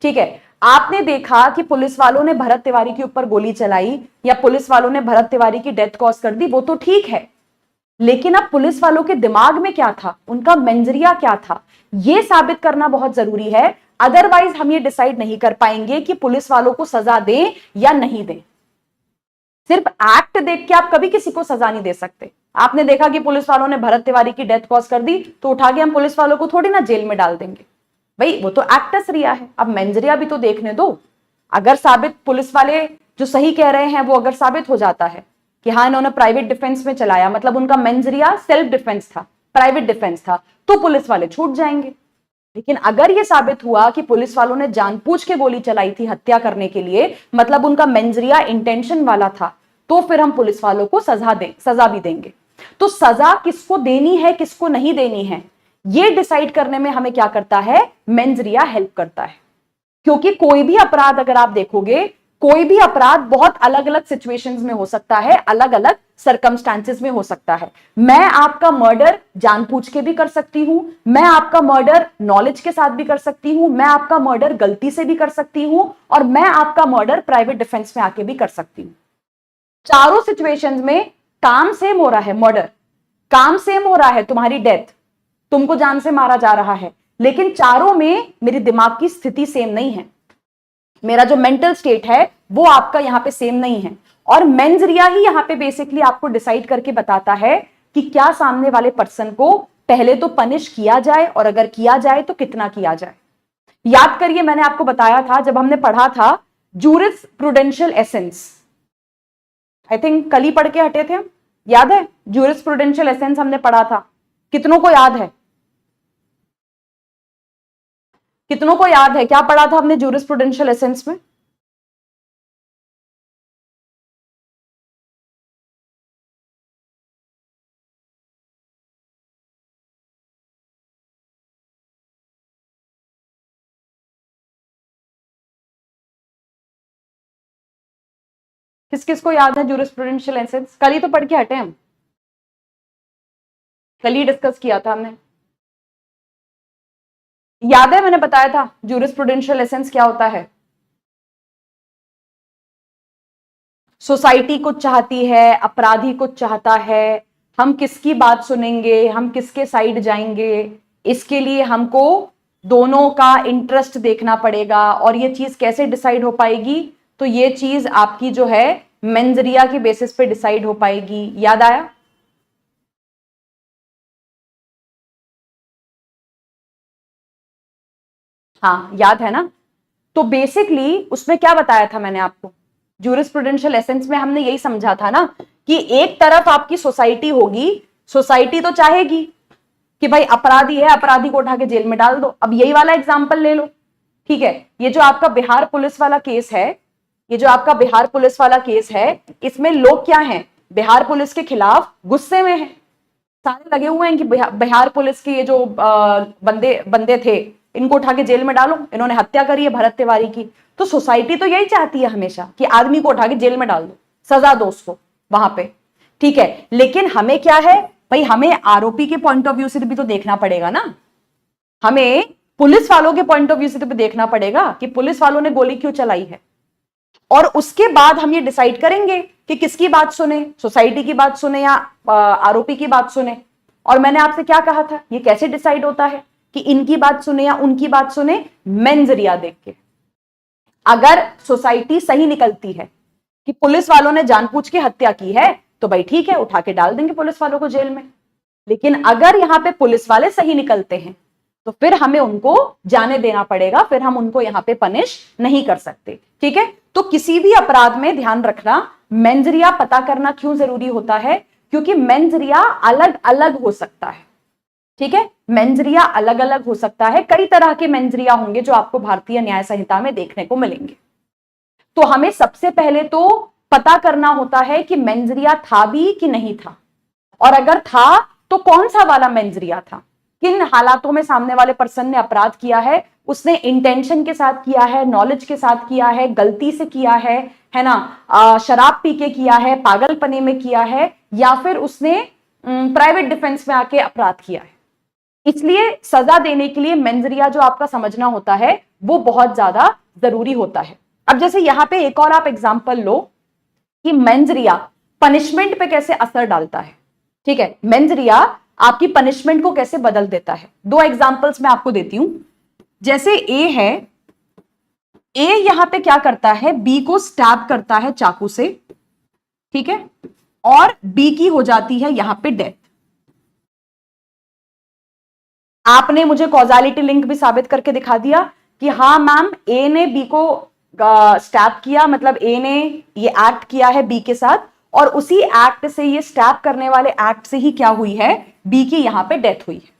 ठीक है, आपने देखा कि पुलिस वालों ने भरत तिवारी के ऊपर गोली चलाई या पुलिस वालों ने भरत तिवारी की डेथ कॉज कर दी, वो तो ठीक है, लेकिन अब पुलिस वालों के दिमाग में क्या था, उनका मेंजरिया क्या था, यह साबित करना बहुत जरूरी है। अदरवाइज हम ये डिसाइड नहीं कर पाएंगे कि पुलिस वालों को सजा दें या नहीं दें। सिर्फ एक्ट देख के आप कभी किसी को सजा नहीं दे सकते। आपने देखा कि पुलिस वालों ने भरत तिवारी की डेथ कॉज कर दी, तो उठा के हम पुलिस वालों को थोड़ी ना जेल में डाल देंगे, भाई वो तो एक्टस रिया है। अब मेंजरिया भी तो देखने दो। अगर साबित पुलिस वाले जो सही कह रहे हैं वो अगर साबित हो जाता है कि हाँ इन्होंने प्राइवेट डिफेंस में चलाया, मतलब उनका मेंजरिया सेल्फ डिफेंस था, प्राइवेट डिफेंस था, तो पुलिस वाले छूट जाएंगे। लेकिन अगर यह साबित हुआ कि पुलिस वालों ने जानबूझ के गोली चलाई थी हत्या करने के लिए, मतलब उनका मेंजरिया इंटेंशन वाला था, तो फिर हम पुलिस वालों को सजा भी देंगे। तो सजा किसको देनी है किसको नहीं देनी है, यह डिसाइड करने में हमें क्या करता है, मेंजरिया हेल्प करता है। क्योंकि कोई भी अपराध अगर आप देखोगे, कोई भी अपराध बहुत अलग अलग सिचुएशंस में हो सकता है, अलग अलग सर्कमस्टांसेस में हो सकता है। मैं आपका मर्डर जानबूझ के भी कर सकती हूं, मैं आपका मर्डर नॉलेज के साथ भी कर सकती हूं, मैं आपका मर्डर गलती से भी कर सकती हूं, और मैं आपका मर्डर प्राइवेट डिफेंस में आके भी कर सकती हूं। चारों सिचुएशंस में काम सेम हो रहा है, मर्डर काम सेम हो रहा है, तुम्हारी डेथ, तुमको जान से मारा जा रहा है, लेकिन चारों में मेरी दिमाग की स्थिति सेम नहीं है, मेरा जो मेंटल स्टेट है वो आपका यहां पे सेम नहीं है। और मेंजरिया ही यहां पे बेसिकली आपको डिसाइड करके बताता है कि क्या सामने वाले पर्सन को पहले तो पनिश किया जाए, और अगर किया जाए तो कितना किया जाए। याद करिए, मैंने आपको बताया था जब हमने पढ़ा था juris prudential essence, I think कल ही पढ़ के हटे थे हम, याद है? जूरिस प्रूडेंशियल एसेंस हमने पढ़ा था, कितनों को याद है? कितनों को याद है क्या पढ़ा था हमने जूरिस प्रूडेंशियल एसेंस में? किस किस को याद है जूरिस प्रूडेंशियल एसेंस? कल ही तो पढ़ के हटे हम, कल ही डिस्कस किया था हमने, याद है? मैंने बताया था जूरिस प्रूडेंशियल एसेंस क्या होता है। सोसाइटी कुछ चाहती है, अपराधी कुछ चाहता है, हम किसकी बात सुनेंगे, हम किसके साइड जाएंगे, इसके लिए हमको दोनों का इंटरेस्ट देखना पड़ेगा। और ये चीज कैसे डिसाइड हो पाएगी? तो ये चीज आपकी जो है मेंजरिया के बेसिस पे डिसाइड हो पाएगी। याद आया? हाँ याद है ना? तो बेसिकली उसमें क्या बताया था मैंने आपको, जूरिस्प्रूडेंशियल एसेंस में हमने यही समझा था ना कि एक तरफ आपकी सोसाइटी होगी, सोसाइटी तो चाहेगी कि भाई अपराधी है, अपराधी को उठा के जेल में डाल दो। अब यही वाला एग्जांपल ले लो, ठीक है, ये जो आपका बिहार पुलिस वाला केस है, ये जो आपका बिहार पुलिस वाला केस है, इसमें लोग क्या हैं, बिहार पुलिस के खिलाफ गुस्से में हैं, सारे लगे हुए हैं कि बिहार पुलिस के ये जो बंदे बंदे थे, इनको उठा के जेल में डालो, इन्होंने हत्या करी है भरत तिवारी की। तो सोसाइटी तो यही चाहती है हमेशा कि आदमी को उठा के जेल में डाल दो, सजा दो उसको वहां पे, ठीक है। लेकिन हमें क्या है भाई, हमें आरोपी के पॉइंट ऑफ व्यू से भी तो देखना पड़ेगा ना, हमें पुलिस वालों के पॉइंट ऑफ व्यू से तो भी देखना पड़ेगा कि पुलिस वालों ने गोली क्यों चलाई है। और उसके बाद हम ये डिसाइड करेंगे कि किसकी बात सुने, सोसाइटी की बात सुने या आरोपी की बात सुने। और मैंने आपसे क्या कहा था, ये कैसे डिसाइड होता है कि इनकी बात सुने या उनकी बात सुने? मेंजरिया देख के। अगर सोसाइटी सही निकलती है कि पुलिस वालों ने जानबूझ के हत्या की है, तो भाई ठीक है, उठा के डाल देंगे पुलिस वालों को जेल में। लेकिन अगर यहां पे पुलिस वाले सही निकलते हैं तो फिर हमें उनको जाने देना पड़ेगा, फिर हम उनको यहां पे पनिश नहीं कर सकते। ठीक है, तो किसी भी अपराध में ध्यान रखना मेंस रिया पता करना क्यों जरूरी होता है, क्योंकि मेंस रिया अलग अलग हो सकता है। ठीक है, मेंस रिया अलग अलग हो सकता है, कई तरह के मेंस रिया होंगे जो आपको भारतीय न्याय संहिता में देखने को मिलेंगे। तो हमें सबसे पहले तो पता करना होता है कि मेंस रिया था भी कि नहीं था, और अगर था तो कौन सा वाला मेंस रिया था, किन हालातों में सामने वाले पर्सन ने अपराध किया है, उसने इंटेंशन के साथ किया है, नॉलेज के साथ किया है, गलती से किया है ना, शराब पी के किया है, पागलपने में किया है, या फिर उसने प्राइवेट डिफेंस में आके अपराध किया है। इसलिए सजा देने के लिए मेंस रिया जो आपका समझना होता है वो बहुत ज्यादा जरूरी होता है। अब जैसे यहां पे एक और आप एग्जांपल लो कि मेंस रिया पनिशमेंट पे कैसे असर डालता है। ठीक है, मेंस रिया आपकी पनिशमेंट को कैसे बदल देता है। दो एग्जांपल्स मैं आपको देती हूं। जैसे ए है, ए यहां पे क्या करता है, बी को स्टैब करता है चाकू से, ठीक है, और बी की हो जाती है यहां पे डेथ। आपने मुझे कॉजालिटी लिंक भी साबित करके दिखा दिया कि हाँ मैम, ए ने बी को स्टैब किया, मतलब ए ने ये एक्ट किया है बी के साथ, और उसी एक्ट से, ये स्टैब करने वाले एक्ट से ही क्या हुई है, बी की यहां पे डेथ हुई है।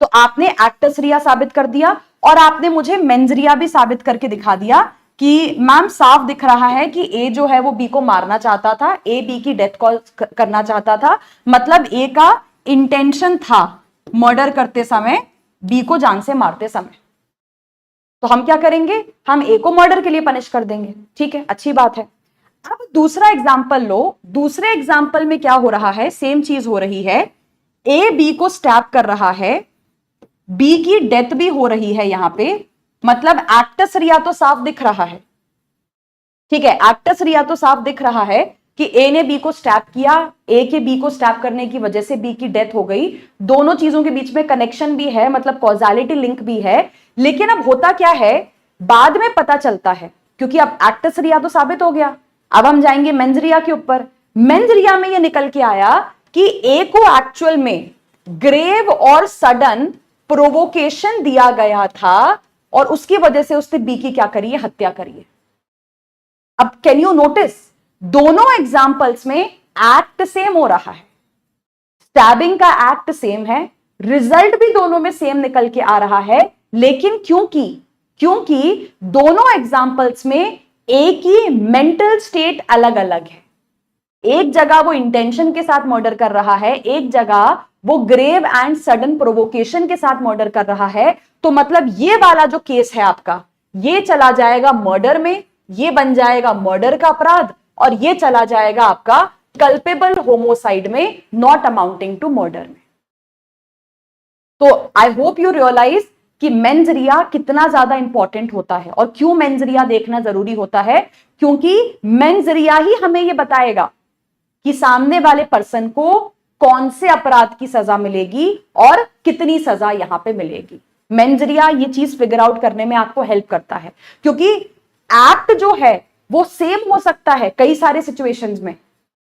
तो आपने एक्टस रिया साबित कर दिया, और आपने मुझे मेंस रिया भी साबित करके दिखा दिया कि मैम साफ दिख रहा है कि ए जो है वो बी को मारना चाहता था, ए बी की डेथ कॉज करना चाहता था, मतलब ए का इंटेंशन था मर्डर करते समय, बी को जान से मारते समय। तो हम क्या करेंगे, हम ए को मर्डर के लिए पनिश कर देंगे। ठीक है, अच्छी बात है। अब दूसरा एग्जाम्पल लो, दूसरे एग्जाम्पल में क्या हो रहा है, सेम चीज हो रही है, ए बी को स्टैब कर रहा है, बी की डेथ भी हो रही है यहां पे, मतलब एक्टस रिया तो साफ दिख रहा है। ठीक है, एक्टस रिया तो साफ दिख रहा है कि ए ने बी को स्टैब किया, ए के बी को स्टैब करने की वजह से बी की डेथ हो गई, दोनों चीजों के बीच में कनेक्शन भी है, मतलब कॉजालिटी लिंक भी है। लेकिन अब होता क्या है, बाद में पता चलता है, क्योंकि अब एक्टस रिया तो साबित हो गया, अब हम जाएंगे मेंस रिया के ऊपर। मेंस रिया में यह निकल के आया कि ए को एक्चुअल में ग्रेव और सडन प्रोवोकेशन दिया गया था, और उसकी वजह से उसने बी की क्या करी है, हत्या करी है। अब कैन यू नोटिस, दोनों एग्जाम्पल्स में एक्ट सेम हो रहा है, स्टैबिंग का एक्ट सेम है, रिजल्ट भी दोनों में सेम निकल के आ रहा है, लेकिन क्योंकि दोनों एग्जाम्पल्स में ए की मेंटल स्टेट अलग अलग है। एक जगह वो इंटेंशन के साथ मर्डर कर रहा है, एक जगह वो ग्रेव एंड सडन प्रोवोकेशन के साथ मर्डर कर रहा है। तो मतलब ये वाला जो केस है आपका, ये चला जाएगा मर्डर में, ये बन जाएगा मर्डर का अपराध, और ये चला जाएगा आपका कल्पेबल होमोसाइड में, नॉट अमाउंटिंग टू मर्डर में। तो आई होप यू रियलाइज कि मेंस रिया कितना ज्यादा इंपॉर्टेंट होता है, और क्यों मेंस रिया देखना जरूरी होता है, क्योंकि मेंस रिया ही हमें यह बताएगा कि सामने वाले पर्सन को कौन से अपराध की सजा मिलेगी और कितनी सजा यहां पे मिलेगी। मेंस रिया ये चीज फिगर आउट करने में आपको हेल्प करता है, क्योंकि एक्ट जो है वो सेम हो सकता है कई सारे सिचुएशंस में,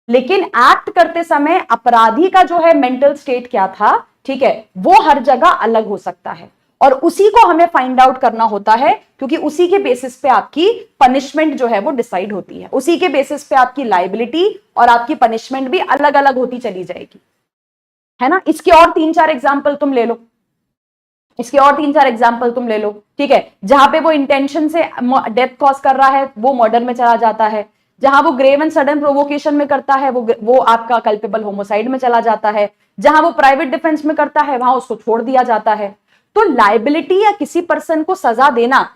लेकिन एक्ट करते समय अपराधी का जो है मेंटल स्टेट क्या था, ठीक है, वो हर जगह अलग हो सकता है, और उसी को हमें फाइंड आउट करना होता है, क्योंकि उसी के बेसिस पे आपकी पनिशमेंट जो है वो डिसाइड होती है, उसी के बेसिस पे आपकी लायबिलिटी और आपकी पनिशमेंट भी अलग अलग होती चली जाएगी, है ना। इसके और तीन चार एग्जाम्पल तुम ले लो, इसके और तीन चार एग्जाम्पल तुम ले लो, ठीक है, जहां पे वो इंटेंशन से डेथ कॉज कर रहा है वो मर्डर में चला जाता है, जहां वो ग्रेव एंड सडन प्रोवोकेशन में करता है वो आपका कल्पेबल होमोसाइड में चला जाता है, जहां वो प्राइवेट डिफेंस में करता है वहां उसको छोड़ दिया जाता है। तो लायबिलिटी या किसी पर्सन को सजा देना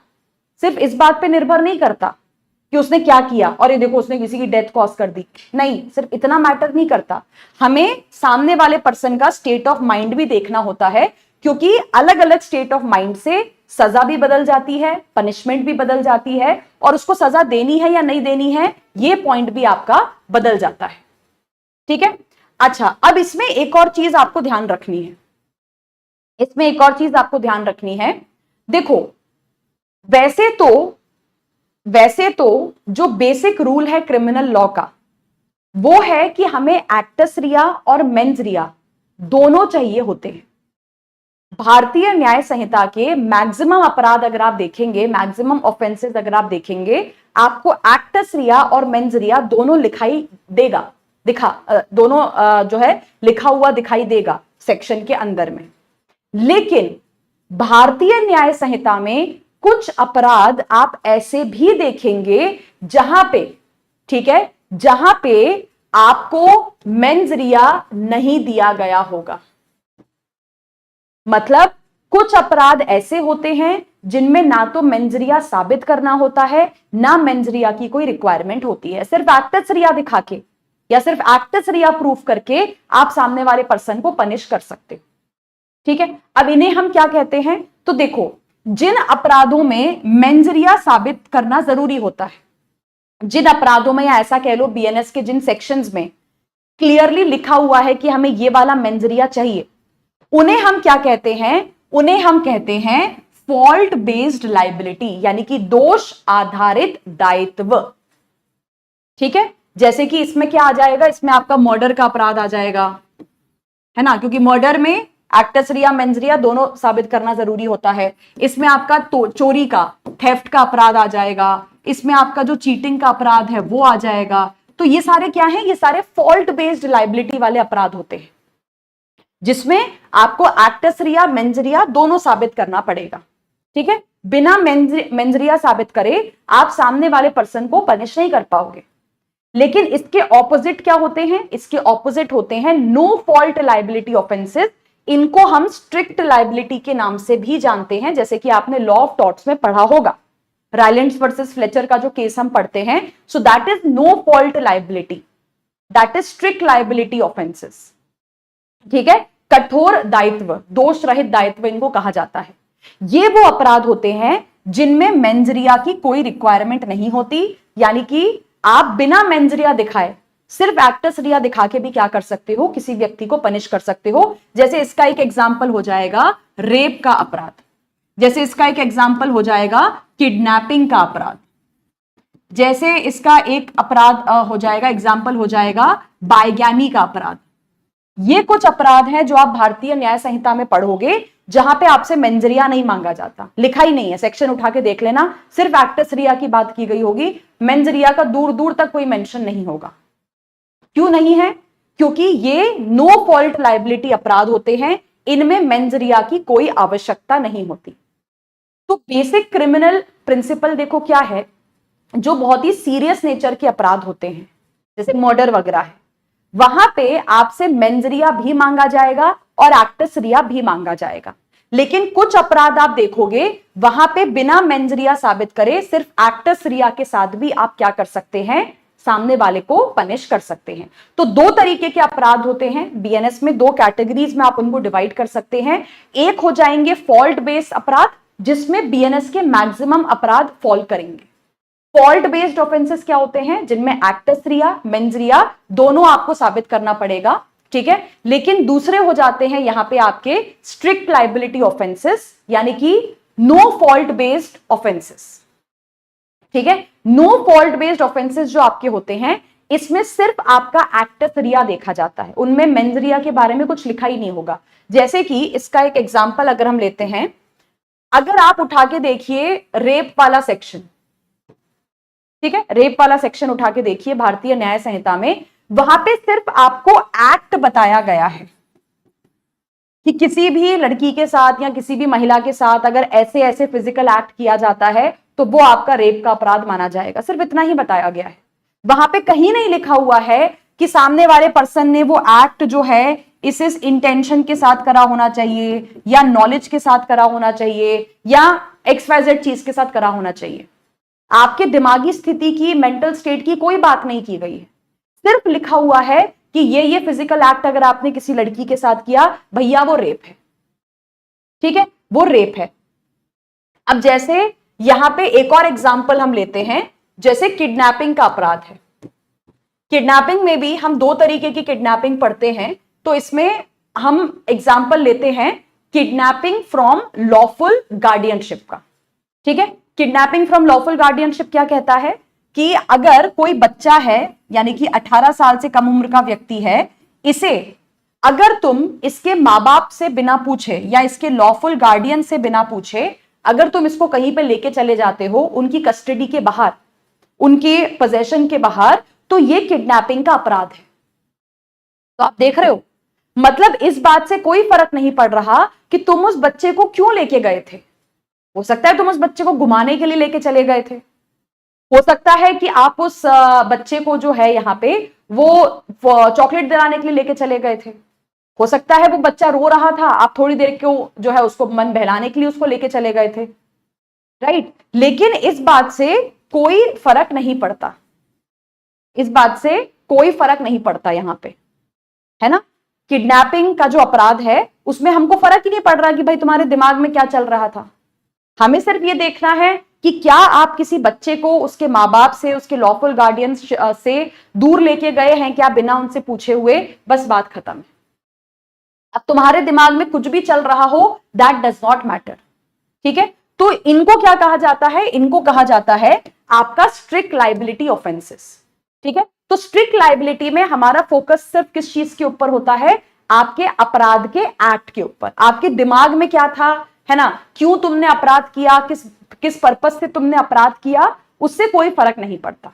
सिर्फ इस बात पे निर्भर नहीं करता कि उसने क्या किया और ये देखो उसने किसी की डेथ कॉज कर दी, नहीं, सिर्फ इतना मैटर नहीं करता, हमें सामने वाले पर्सन का स्टेट ऑफ माइंड भी देखना होता है, क्योंकि अलग अलग स्टेट ऑफ माइंड से सजा भी बदल जाती है, पनिशमेंट भी बदल जाती है, और उसको सजा देनी है या नहीं देनी है ये पॉइंट भी आपका बदल जाता है। ठीक है, अच्छा, अब इसमें एक और चीज आपको ध्यान रखनी है, इसमें एक और चीज आपको ध्यान रखनी है। देखो, वैसे तो जो बेसिक रूल है क्रिमिनल लॉ का वो है कि हमें एक्टस रिया और मेंस रिया दोनों चाहिए होते हैं। भारतीय न्याय संहिता के मैक्सिमम अपराध अगर आप देखेंगे, मैक्सिमम ऑफेंसेस अगर आप देखेंगे, आपको एक्टस रिया और मेंस रिया दोनों लिखाई देगा, दोनों जो है लिखा हुआ दिखाई देगा सेक्शन के अंदर में। लेकिन भारतीय न्याय संहिता में कुछ अपराध आप ऐसे भी देखेंगे जहां पे, ठीक है, जहां पे आपको मेंस रिया नहीं दिया गया होगा। मतलब कुछ अपराध ऐसे होते हैं जिनमें ना तो मेंस रिया साबित करना होता है, ना मेंस रिया की कोई रिक्वायरमेंट होती है। सिर्फ एक्टस रिया दिखा के या सिर्फ एक्टस रिया प्रूफ करके आप सामने वाले पर्सन को पनिश कर सकते हो। ठीक है, अब इन्हें हम क्या कहते हैं? तो देखो, जिन अपराधों में मेंस रिया साबित करना जरूरी होता है, जिन अपराधों में, या ऐसा कह लो बीएनएस के जिन सेक्शंस में क्लियरली लिखा हुआ है कि हमें ये वाला मेंस रिया चाहिए, उन्हें हम क्या कहते हैं? उन्हें हम कहते हैं फॉल्ट बेस्ड लाइबिलिटी, यानी कि दोष आधारित दायित्व। ठीक है, जैसे कि इसमें क्या आ जाएगा? इसमें आपका मर्डर का अपराध आ जाएगा, है ना, क्योंकि मर्डर में एक्टस रिया मेंस रिया दोनों साबित करना जरूरी होता है। इसमें आपका चोरी का, थेफ्ट का अपराध आ जाएगा। इसमें आपका जो चीटिंग का अपराध है वो आ जाएगा। तो ये सारे क्या हैं? ये सारे फॉल्ट बेस्ड लाइबिलिटी वाले अपराध होते हैं, जिसमें आपको एक्टस रिया मेंस रिया दोनों साबित करना पड़ेगा। ठीक है, बिना मेंस रिया साबित करे आप सामने वाले पर्सन को पनिश नहीं कर पाओगे। लेकिन इसके ऑपोजिट क्या होते हैं? इसके ऑपोजिट होते हैं नो फॉल्ट लाइबिलिटी ऑफेंसेस। इनको हम स्ट्रिक्ट लाइबिलिटी के नाम से भी जानते हैं, जैसे कि आपने लॉ ऑफ टॉर्ट्स में पढ़ा होगा, रायलेंड्स वर्सेस फ्लेचर का जो केस हम पढ़ते हैं। So that is no fault liability, that is strict liability offences. ठीक है, कठोर दायित्व, दोष रहित दायित्व इनको कहा जाता है। ये वो अपराध होते हैं जिनमें मेंस रिया की कोई रिक्वायरमेंट नहीं होती, यानी कि आप बिना मेंस रिया दिखाए, सिर्फ एक्टस रिया दिखा के भी क्या कर सकते हो? किसी व्यक्ति को पनिश कर सकते हो। जैसे इसका एक एग्जाम्पल हो जाएगा रेप का अपराध, जैसे इसका एक एग्जाम्पल हो जाएगा किडनैपिंग का अपराध, जैसे इसका एक अपराध हो जाएगा, एग्जाम्पल हो जाएगा बाइगैमी का अपराध। ये कुछ अपराध हैं जो आप भारतीय न्याय संहिता में पढ़ोगे जहां पे आपसे मेंस रिया नहीं मांगा जाता, लिखा ही नहीं है। सेक्शन उठा के देख लेना, सिर्फ एक्टस रिया की बात की गई होगी, मेंस रिया का दूर दूर तक कोई मेंशन नहीं होगा। क्यों नहीं है? क्योंकि ये नो फॉल्ट लाइबिलिटी अपराध होते हैं, इनमें मेंस रिया की कोई आवश्यकता नहीं होती। तो बेसिक क्रिमिनल प्रिंसिपल देखो क्या है, जो बहुत ही सीरियस नेचर के अपराध होते हैं, जैसे मर्डर वगैरह है, वहां पे आपसे मेंस रिया भी मांगा जाएगा और एक्टस रिया भी मांगा जाएगा। लेकिन कुछ अपराध आप देखोगे वहां पे बिना मेंस रिया साबित करे, सिर्फ एक्टस रिया के साथ भी आप क्या कर सकते हैं? सामने वाले को पनिश कर सकते हैं। तो दो तरीके के अपराध होते हैं बीएनएस में, दो कैटेगरीज में आप उनको डिवाइड कर सकते हैं। एक हो जाएंगे फॉल्ट बेस्ड अपराध, जिसमें बीएनएस के मैक्सिमम अपराध फॉल करेंगे। फॉल्ट बेस्ड ऑफेंसेस क्या होते हैं? जिनमें एक्टस रिया मेंस रिया दोनों आपको साबित करना पड़ेगा। ठीक है, लेकिन दूसरे हो जाते हैं यहां पे आपके स्ट्रिक्ट लाइबिलिटी ऑफेंसेस, यानी कि नो फॉल्ट बेस्ड ऑफेंसेस। ठीक है, नो फॉल्ट बेस्ड ऑफेंसेस जो आपके होते हैं, इसमें सिर्फ आपका एक्टस रिया देखा जाता है, उनमें मेंस रिया के बारे में कुछ लिखा ही नहीं होगा। जैसे कि इसका एक एग्जांपल अगर हम लेते हैं, अगर आप उठा के देखिए रेप वाला सेक्शन, ठीक है, रेप वाला सेक्शन उठा के देखिए भारतीय न्याय संहिता में, वहां पे सिर्फ आपको एक्ट बताया गया है कि किसी भी लड़की के साथ या किसी भी महिला के साथ अगर ऐसे ऐसे फिजिकल एक्ट किया जाता है तो वो आपका रेप का अपराध माना जाएगा। सिर्फ इतना ही बताया गया है, वहां पे कहीं नहीं लिखा हुआ है कि सामने वाले पर्सन ने वो एक्ट जो है इस इंटेंशन के साथ करा होना चाहिए, या नॉलेज के साथ करा होना चाहिए, या XYZ चीज के साथ करा होना चाहिए। आपके दिमागी स्थिति की, मेंटल स्टेट की कोई बात नहीं की गई है, सिर्फ लिखा हुआ है कि ये फिजिकल एक्ट अगर आपने किसी लड़की के साथ किया, भैया वो रेप है। ठीक है, वो रेप है। अब जैसे यहां पे एक और एग्जांपल हम लेते हैं, जैसे किडनैपिंग का अपराध है। किडनैपिंग में भी हम दो तरीके की किडनैपिंग पढ़ते हैं, तो इसमें हम एग्जांपल लेते हैं किडनैपिंग फ्रॉम लॉफुल गार्डियनशिप का। ठीक है, किडनैपिंग फ्रॉम लॉफुल गार्डियनशिप क्या कहता है कि अगर कोई बच्चा है, यानी कि 18 साल से कम उम्र का व्यक्ति है, इसे अगर तुम इसके माँ बाप से बिना पूछे या इसके लॉफुल गार्डियन से बिना पूछे अगर तुम इसको कहीं पे लेके चले जाते हो उनकी कस्टडी के बाहर, उनके पोजेशन के बाहर, तो ये किडनैपिंग का अपराध है। तो आप देख रहे हो, मतलब इस बात से कोई फर्क नहीं पड़ रहा कि तुम उस बच्चे को क्यों लेके गए थे। हो सकता है तुम उस बच्चे को घुमाने के लिए लेके चले गए थे, हो सकता है कि आप उस बच्चे को जो है यहाँ पे वो चॉकलेट दिलाने के लिए लेके चले गए थे, हो सकता है वो बच्चा रो रहा था, आप थोड़ी देर को जो है उसको मन बहलाने के लिए उसको लेके चले गए थे, राइट। लेकिन इस बात से कोई फर्क नहीं पड़ता, इस बात से कोई फर्क नहीं पड़ता यहां पे, है ना। किडनैपिंग का जो अपराध है उसमें हमको फर्क ही नहीं पड़ रहा कि भाई तुम्हारे दिमाग में क्या चल रहा था। हमें सिर्फ ये देखना है कि क्या आप किसी बच्चे को उसके माँ बाप से, उसके लॉफुल गार्डियन से दूर लेके गए हैं क्या बिना उनसे पूछे हुए, बस बात खत्म है। अब तुम्हारे दिमाग में कुछ भी चल रहा हो, दैट डज नॉट मैटर, ठीक है। तो इनको क्या कहा जाता है, इनको कहा जाता है आपका स्ट्रिक्ट लाइबिलिटी ऑफेंसेस, ठीक है। तो स्ट्रिक्ट लाइबिलिटी में हमारा फोकस सिर्फ किस चीज के ऊपर होता है, आपके अपराध के एक्ट के ऊपर, आपके दिमाग में क्या था, है ना, क्यों तुमने अपराध किया, किस पर्पस से तुमने अपराध किया, उससे कोई फर्क नहीं पड़ता,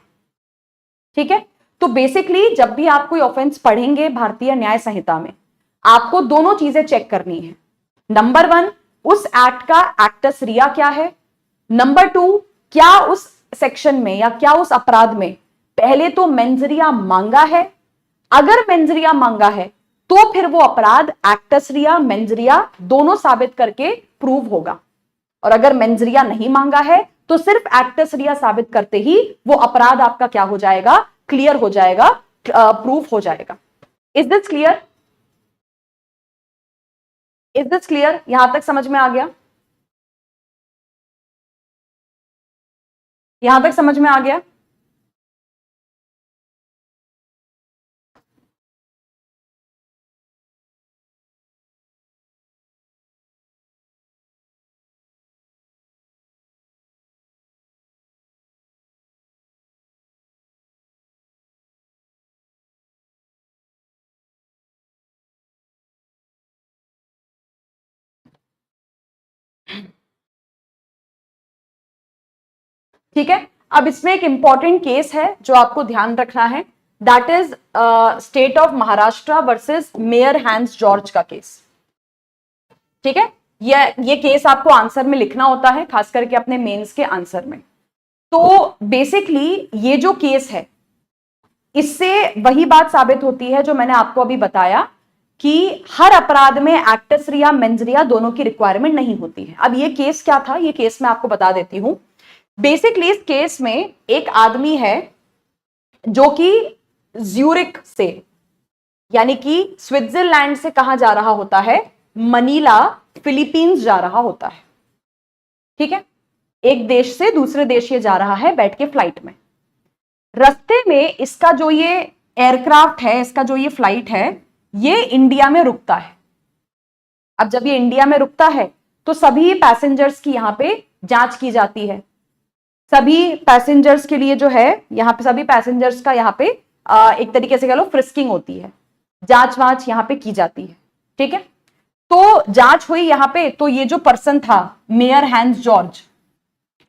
ठीक है। तो बेसिकली जब भी आप कोई ऑफेंस पढ़ेंगे भारतीय न्याय संहिता में, आपको दोनों चीजें चेक करनी है। नंबर 1, उस एक्ट का एक्टस रिया क्या है। नंबर 2, क्या उस सेक्शन में या क्या उस अपराध में पहले तो मेंजरिया मांगा है। अगर मेंजरिया मांगा है तो फिर वो अपराध एक्टस रिया, मेंजरिया दोनों साबित करके प्रूव होगा, और अगर मेंजरिया नहीं मांगा है तो सिर्फ एक्टस रिया साबित करते ही वो अपराध आपका क्या हो जाएगा, क्लियर हो जाएगा, प्रूफ हो जाएगा। Is this clear, is this clear, यहां तक समझ में आ गया, यहां तक समझ में आ गया। ठीक है, अब इसमें एक इंपॉर्टेंट केस है जो आपको ध्यान रखना है, that is state of Maharashtra versus Mayer Hans George का केस, ठीक है। ये केस आपको आंसर में लिखना होता है, खास करके अपने मेंस के आंसर में। तो बेसिकली ये जो केस है, इससे वही बात साबित होती है जो मैंने आपको अभी बताया कि हर अपराध में एक्टस रिया, मेंस रिया दोनों की रिक्वायरमेंट नहीं होती है। अब ये केस क्या था, ये केस मैं आपको बता देती हूं। बेसिकली इस केस में एक आदमी है जो कि ज्यूरिक से, यानी कि स्विट्जरलैंड से कहां जा रहा होता है, मनीला फिलीपींस जा रहा होता है, ठीक है। एक देश से दूसरे देश ये जा रहा है बैठ के फ्लाइट में। रास्ते में इसका जो ये एयरक्राफ्ट है, इसका जो ये फ्लाइट है, ये इंडिया में रुकता है। अब जब ये इंडिया में रुकता है तो सभी पैसेंजर्स की यहां पे जांच की जाती है, सभी पैसेंजर्स के लिए जो है यहाँ पे, सभी पैसेंजर्स का यहाँ पे एक तरीके से कह लो फ्रिस्किंग होती है, जांच वांच यहाँ पे की जाती है, ठीक है। तो जांच हुई यहाँ पे, तो ये जो पर्सन था मेयर हैंस जॉर्ज,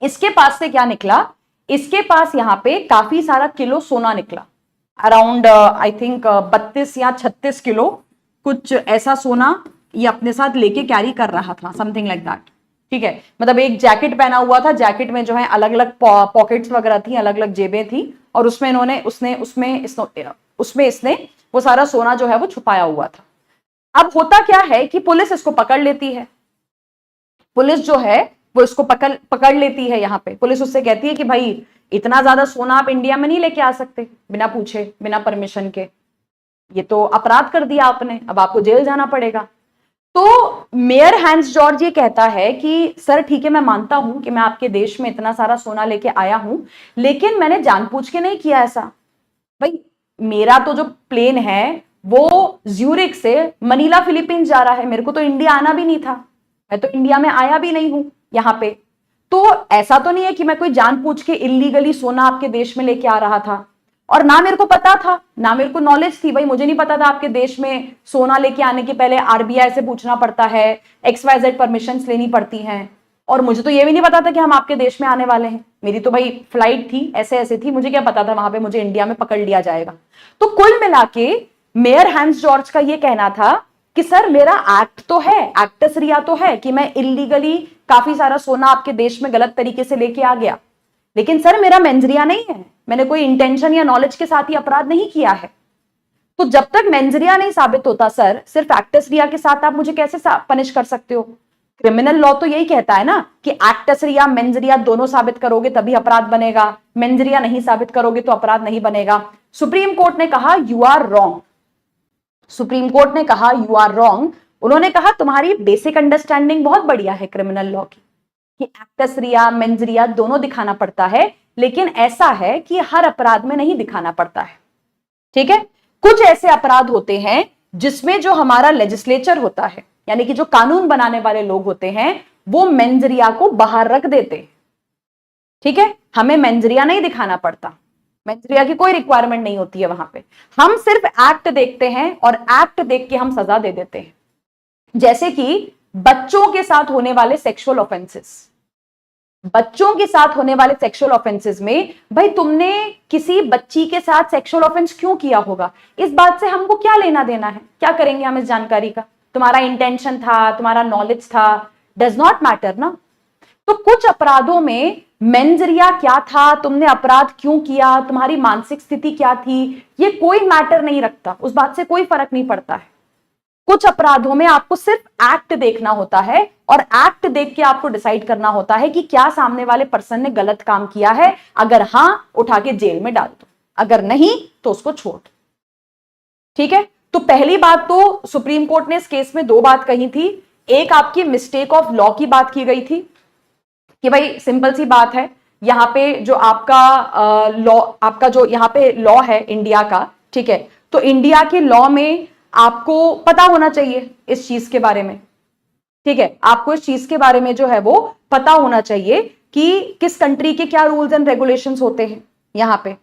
इसके पास से क्या निकला, इसके पास यहाँ पे काफी सारा किलो सोना निकला, अराउंड आई थिंक 32 या 36 किलो कुछ ऐसा सोना ये अपने साथ लेके कैरी कर रहा था, समथिंग लाइक दैट, ठीक है। मतलब एक जैकेट पहना हुआ था, जैकेट में जो है अलग अलग पॉकेट्स वगैरह थी, अलग अलग जेबें थी, और उसमें इन्होंने उसमें इसने वो सारा सोना जो है वो छुपाया हुआ था। अब होता क्या है कि पुलिस इसको पकड़ लेती है, पुलिस जो है वो इसको पकड़ लेती है। यहाँ पे पुलिस उससे कहती है कि भाई इतना ज्यादा सोना आप इंडिया में नहीं लेके आ सकते बिना पूछे, बिना परमिशन के, ये तो अपराध कर दिया आपने, अब आपको जेल जाना पड़ेगा। तो मेयर हैंस जॉर्ज ये कहता है कि सर ठीक है, मैं मानता हूं कि मैं आपके देश में इतना सारा सोना लेके आया हूं, लेकिन मैंने जानबूझ के नहीं किया ऐसा। भाई मेरा तो जो प्लेन है वो ज्यूरिक से मनीला फिलीपींस जा रहा है, मेरे को तो इंडिया आना भी नहीं था, मैं तो इंडिया में आया भी नहीं हूं यहाँ पे। तो ऐसा तो नहीं है कि मैं कोई जानबूझ के इलीगली सोना आपके देश में लेके आ रहा था। और ना मेरे को पता था, ना मेरे को नॉलेज थी भाई, मुझे नहीं पता था आपके देश में सोना लेके आने के पहले आरबीआई से पूछना पड़ता है, XYZ परमिशंस लेनी पड़ती हैं, और मुझे तो ये भी नहीं पता था कि हम आपके देश में आने वाले हैं। मेरी तो भाई फ्लाइट थी, ऐसे ऐसे थी, मुझे क्या पता था वहां पे मुझे इंडिया में पकड़ लिया जाएगा। तो कुल मिला के मेयर हैंस जॉर्ज का ये कहना था कि सर मेरा एक्ट तो है, एक्टस रिया तो है कि मैं इलीगली काफी सारा सोना आपके देश में गलत तरीके से लेके आ गया, लेकिन सर मेरा मेंजरिया नहीं है, मैंने कोई इंटेंशन या नॉलेज के साथ ही अपराध नहीं किया है। तो जब तक मेंजरिया नहीं साबित होता सर, सिर्फ एक्टस रिया के साथ आप मुझे कैसे पनिश कर सकते हो? क्रिमिनल लॉ तो यही कहता है ना कि एक्टस रिया मेंजरिया दोनों साबित करोगे तभी अपराध बनेगा, मेंजरिया नहीं साबित करोगे तो अपराध नहीं बनेगा। सुप्रीम कोर्ट ने कहा you are wrong, Supreme Court ने कहा यू आर रॉन्ग। उन्होंने कहा तुम्हारी बेसिक अंडरस्टैंडिंग बहुत बढ़िया है क्रिमिनल लॉ की, कि एक्टस रिया मेंजरिया दोनों दिखाना पड़ता है, लेकिन ऐसा है कि हर अपराध में नहीं दिखाना पड़ता है। ठीक है, कुछ ऐसे अपराध होते हैं जिसमें जो हमारा लेजिस्लेचर होता है, यानी कि जो कानून बनाने वाले लोग होते हैं, वो मेंजरिया को बाहर रख देते हैं। ठीक है, हमें मेंजरिया नहीं दिखाना पड़ता, मेंजरिया की कोई रिक्वायरमेंट नहीं होती है वहां पे, हम सिर्फ एक्ट देखते हैं और एक्ट देख के हम सजा दे देते हैं। जैसे कि बच्चों के साथ होने वाले सेक्सुअल ऑफेंसेस, बच्चों के साथ होने वाले सेक्सुअल ऑफेंसेस में भाई तुमने किसी बच्ची के साथ सेक्सुअल ऑफेंस क्यों किया होगा, इस बात से हमको क्या लेना देना है, क्या करेंगे हम इस जानकारी का? तुम्हारा इंटेंशन था, तुम्हारा नॉलेज था, डज नॉट मैटर ना। तो कुछ अपराधों में मेंजरिया क्या था, तुमने अपराध क्यों किया, तुम्हारी मानसिक स्थिति क्या थी, ये कोई मैटर नहीं रखता, उस बात से कोई फर्क नहीं पड़ता है। कुछ अपराधों में आपको सिर्फ एक्ट देखना होता है और एक्ट देख के आपको डिसाइड करना होता है कि क्या सामने वाले पर्सन ने गलत काम किया है, अगर हां उठा के जेल में डाल दो, अगर नहीं तो उसको छोड़ दो। ठीक है, तो पहली बात तो सुप्रीम कोर्ट ने इस केस में दो बात कही थी। एक आपकी मिस्टेक ऑफ लॉ की बात की गई थी कि भाई सिंपल सी बात है, यहां पे जो आपका लॉ, आपका जो यहां पे लॉ है इंडिया का, ठीक है, तो इंडिया के लॉ में आपको पता होना चाहिए इस चीज के बारे में। ठीक है, आपको इस चीज के बारे में जो है वो पता होना चाहिए कि किस कंट्री के क्या रूल्स एंड रेगुलेशंस होते हैं यहां पे।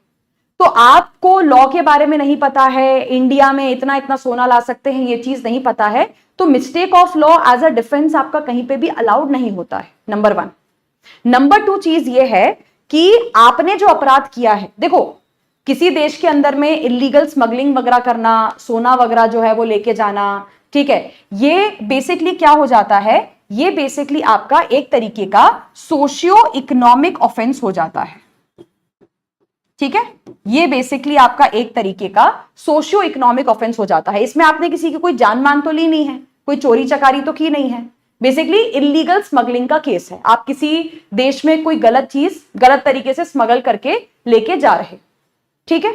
तो आपको लॉ के बारे में नहीं पता है, इंडिया में इतना इतना सोना ला सकते हैं, ये चीज नहीं पता है, तो mistake of law as a defence आपका कहीं पे भी अलाउड नहीं होता है, नंबर वन। नंबर टू चीज ये है कि आपने जो अपराध किया है, देखो किसी देश के अंदर में इलीगल स्मगलिंग वगैरह करना, सोना वगैरह जो है वो लेके जाना, ठीक है, ये बेसिकली क्या हो जाता है, ये बेसिकली आपका एक तरीके का सोशियो इकोनॉमिक ऑफेंस हो जाता है। ठीक है, ये बेसिकली आपका एक तरीके का सोशियो इकोनॉमिक ऑफेंस हो जाता है। इसमें आपने किसी की कोई जान मान तो ली नहीं है, कोई चोरी चकारी तो की नहीं है, बेसिकली इलीगल स्मगलिंग का केस है। आप किसी देश में कोई गलत चीज गलत तरीके से स्मगल करके लेके जा रहे, ठीक है।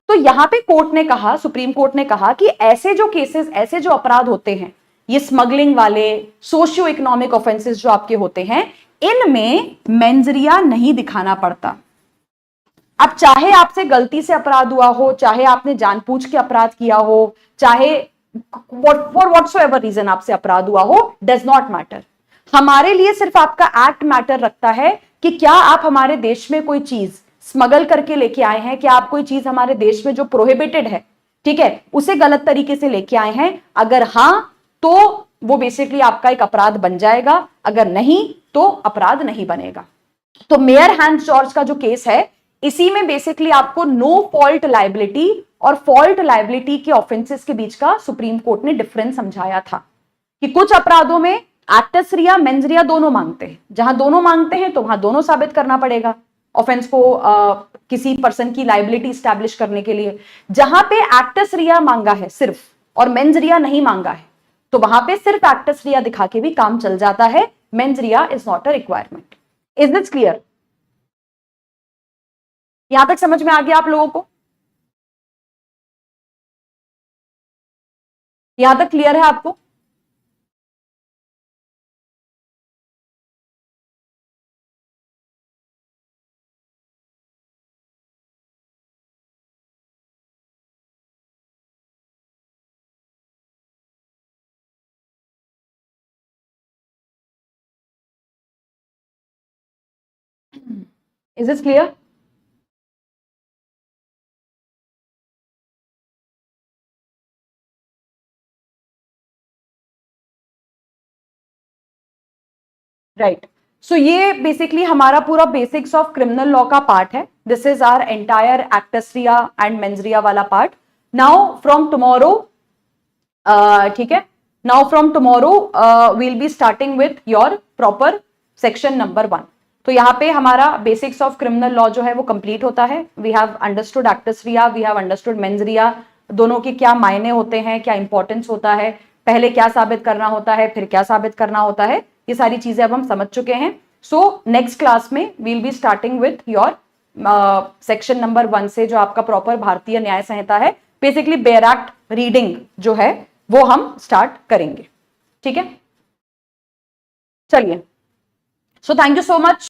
तो यहां पे कोर्ट ने कहा, सुप्रीम कोर्ट ने कहा कि ऐसे जो केसेस, ऐसे जो अपराध होते हैं, ये स्मगलिंग वाले सोशियो इकोनॉमिक ऑफेंसेस जो आपके होते हैं, इनमें मेंजरिया नहीं दिखाना पड़ता। अब चाहे आपसे गलती से अपराध हुआ हो, चाहे आपने जानबूझ के अपराध किया हो, चाहे फॉर व्हाटसोएवर रीजन आपसे अपराध हुआ हो, डज नॉट मैटर। हमारे लिए सिर्फ आपका एक्ट मैटर रखता है कि क्या आप हमारे देश में कोई चीज स्मगल करके लेके आए हैं, क्या आप कोई चीज हमारे देश में जो प्रोहिबिटेड है, ठीक है, उसे गलत तरीके से लेके आए हैं। अगर हां तो वो बेसिकली आपका एक अपराध बन जाएगा, अगर नहीं तो अपराध नहीं बनेगा। तो मेयर हैंस जॉर्ज का जो केस है, इसी में बेसिकली आपको नो फॉल्ट लाइबिलिटी और फॉल्ट लाइबिलिटी के ऑफेंसेस के बीच का सुप्रीम कोर्ट ने डिफरेंस समझाया था कि कुछ अपराधों में एक्टस रिया मेंस रिया दोनों मांगते हैं, जहां दोनों मांगते हैं तो वहां दोनों साबित करना पड़ेगा ऑफेंस को, किसी पर्सन की लाइबिलिटी स्टैब्लिश करने के लिए। जहां पे एक्टस रिया मांगा है सिर्फ और मेंस रिया नहीं मांगा है, तो वहां पे सिर्फ एक्टस रिया दिखा के भी काम चल जाता है, mains Riya is not a requirement. Is this clear? यहां तक समझ में आ गया आप लोगों को? यहां तक क्लियर है आपको? Is this clear? Right. So ये बेसिकली हमारा पूरा बेसिक्स ऑफ क्रिमिनल लॉ का पार्ट है। This is our entire actus reus and mens rea वाला पार्ट। नाउ फ्रॉम टुमारो, ठीक है, now from tomorrow we'll be starting with your proper section number 1। तो यहाँ पे हमारा बेसिक्स ऑफ क्रिमिनल लॉ जो है वो कंप्लीट होता है। We have understood actus reus, we have understood mens rea, दोनों के क्या मायने होते हैं, क्या इंपॉर्टेंस होता है, पहले क्या साबित करना होता है, फिर क्या साबित करना होता है, ये सारी चीजें अब हम समझ चुके हैं। सो नेक्स्ट क्लास में we'll be starting with your section number 1 से, जो आपका प्रॉपर भारतीय न्याय संहिता है, बेसिकली बेयर एक्ट रीडिंग जो है वो हम स्टार्ट करेंगे। ठीक है, चलिए। So thank you so much.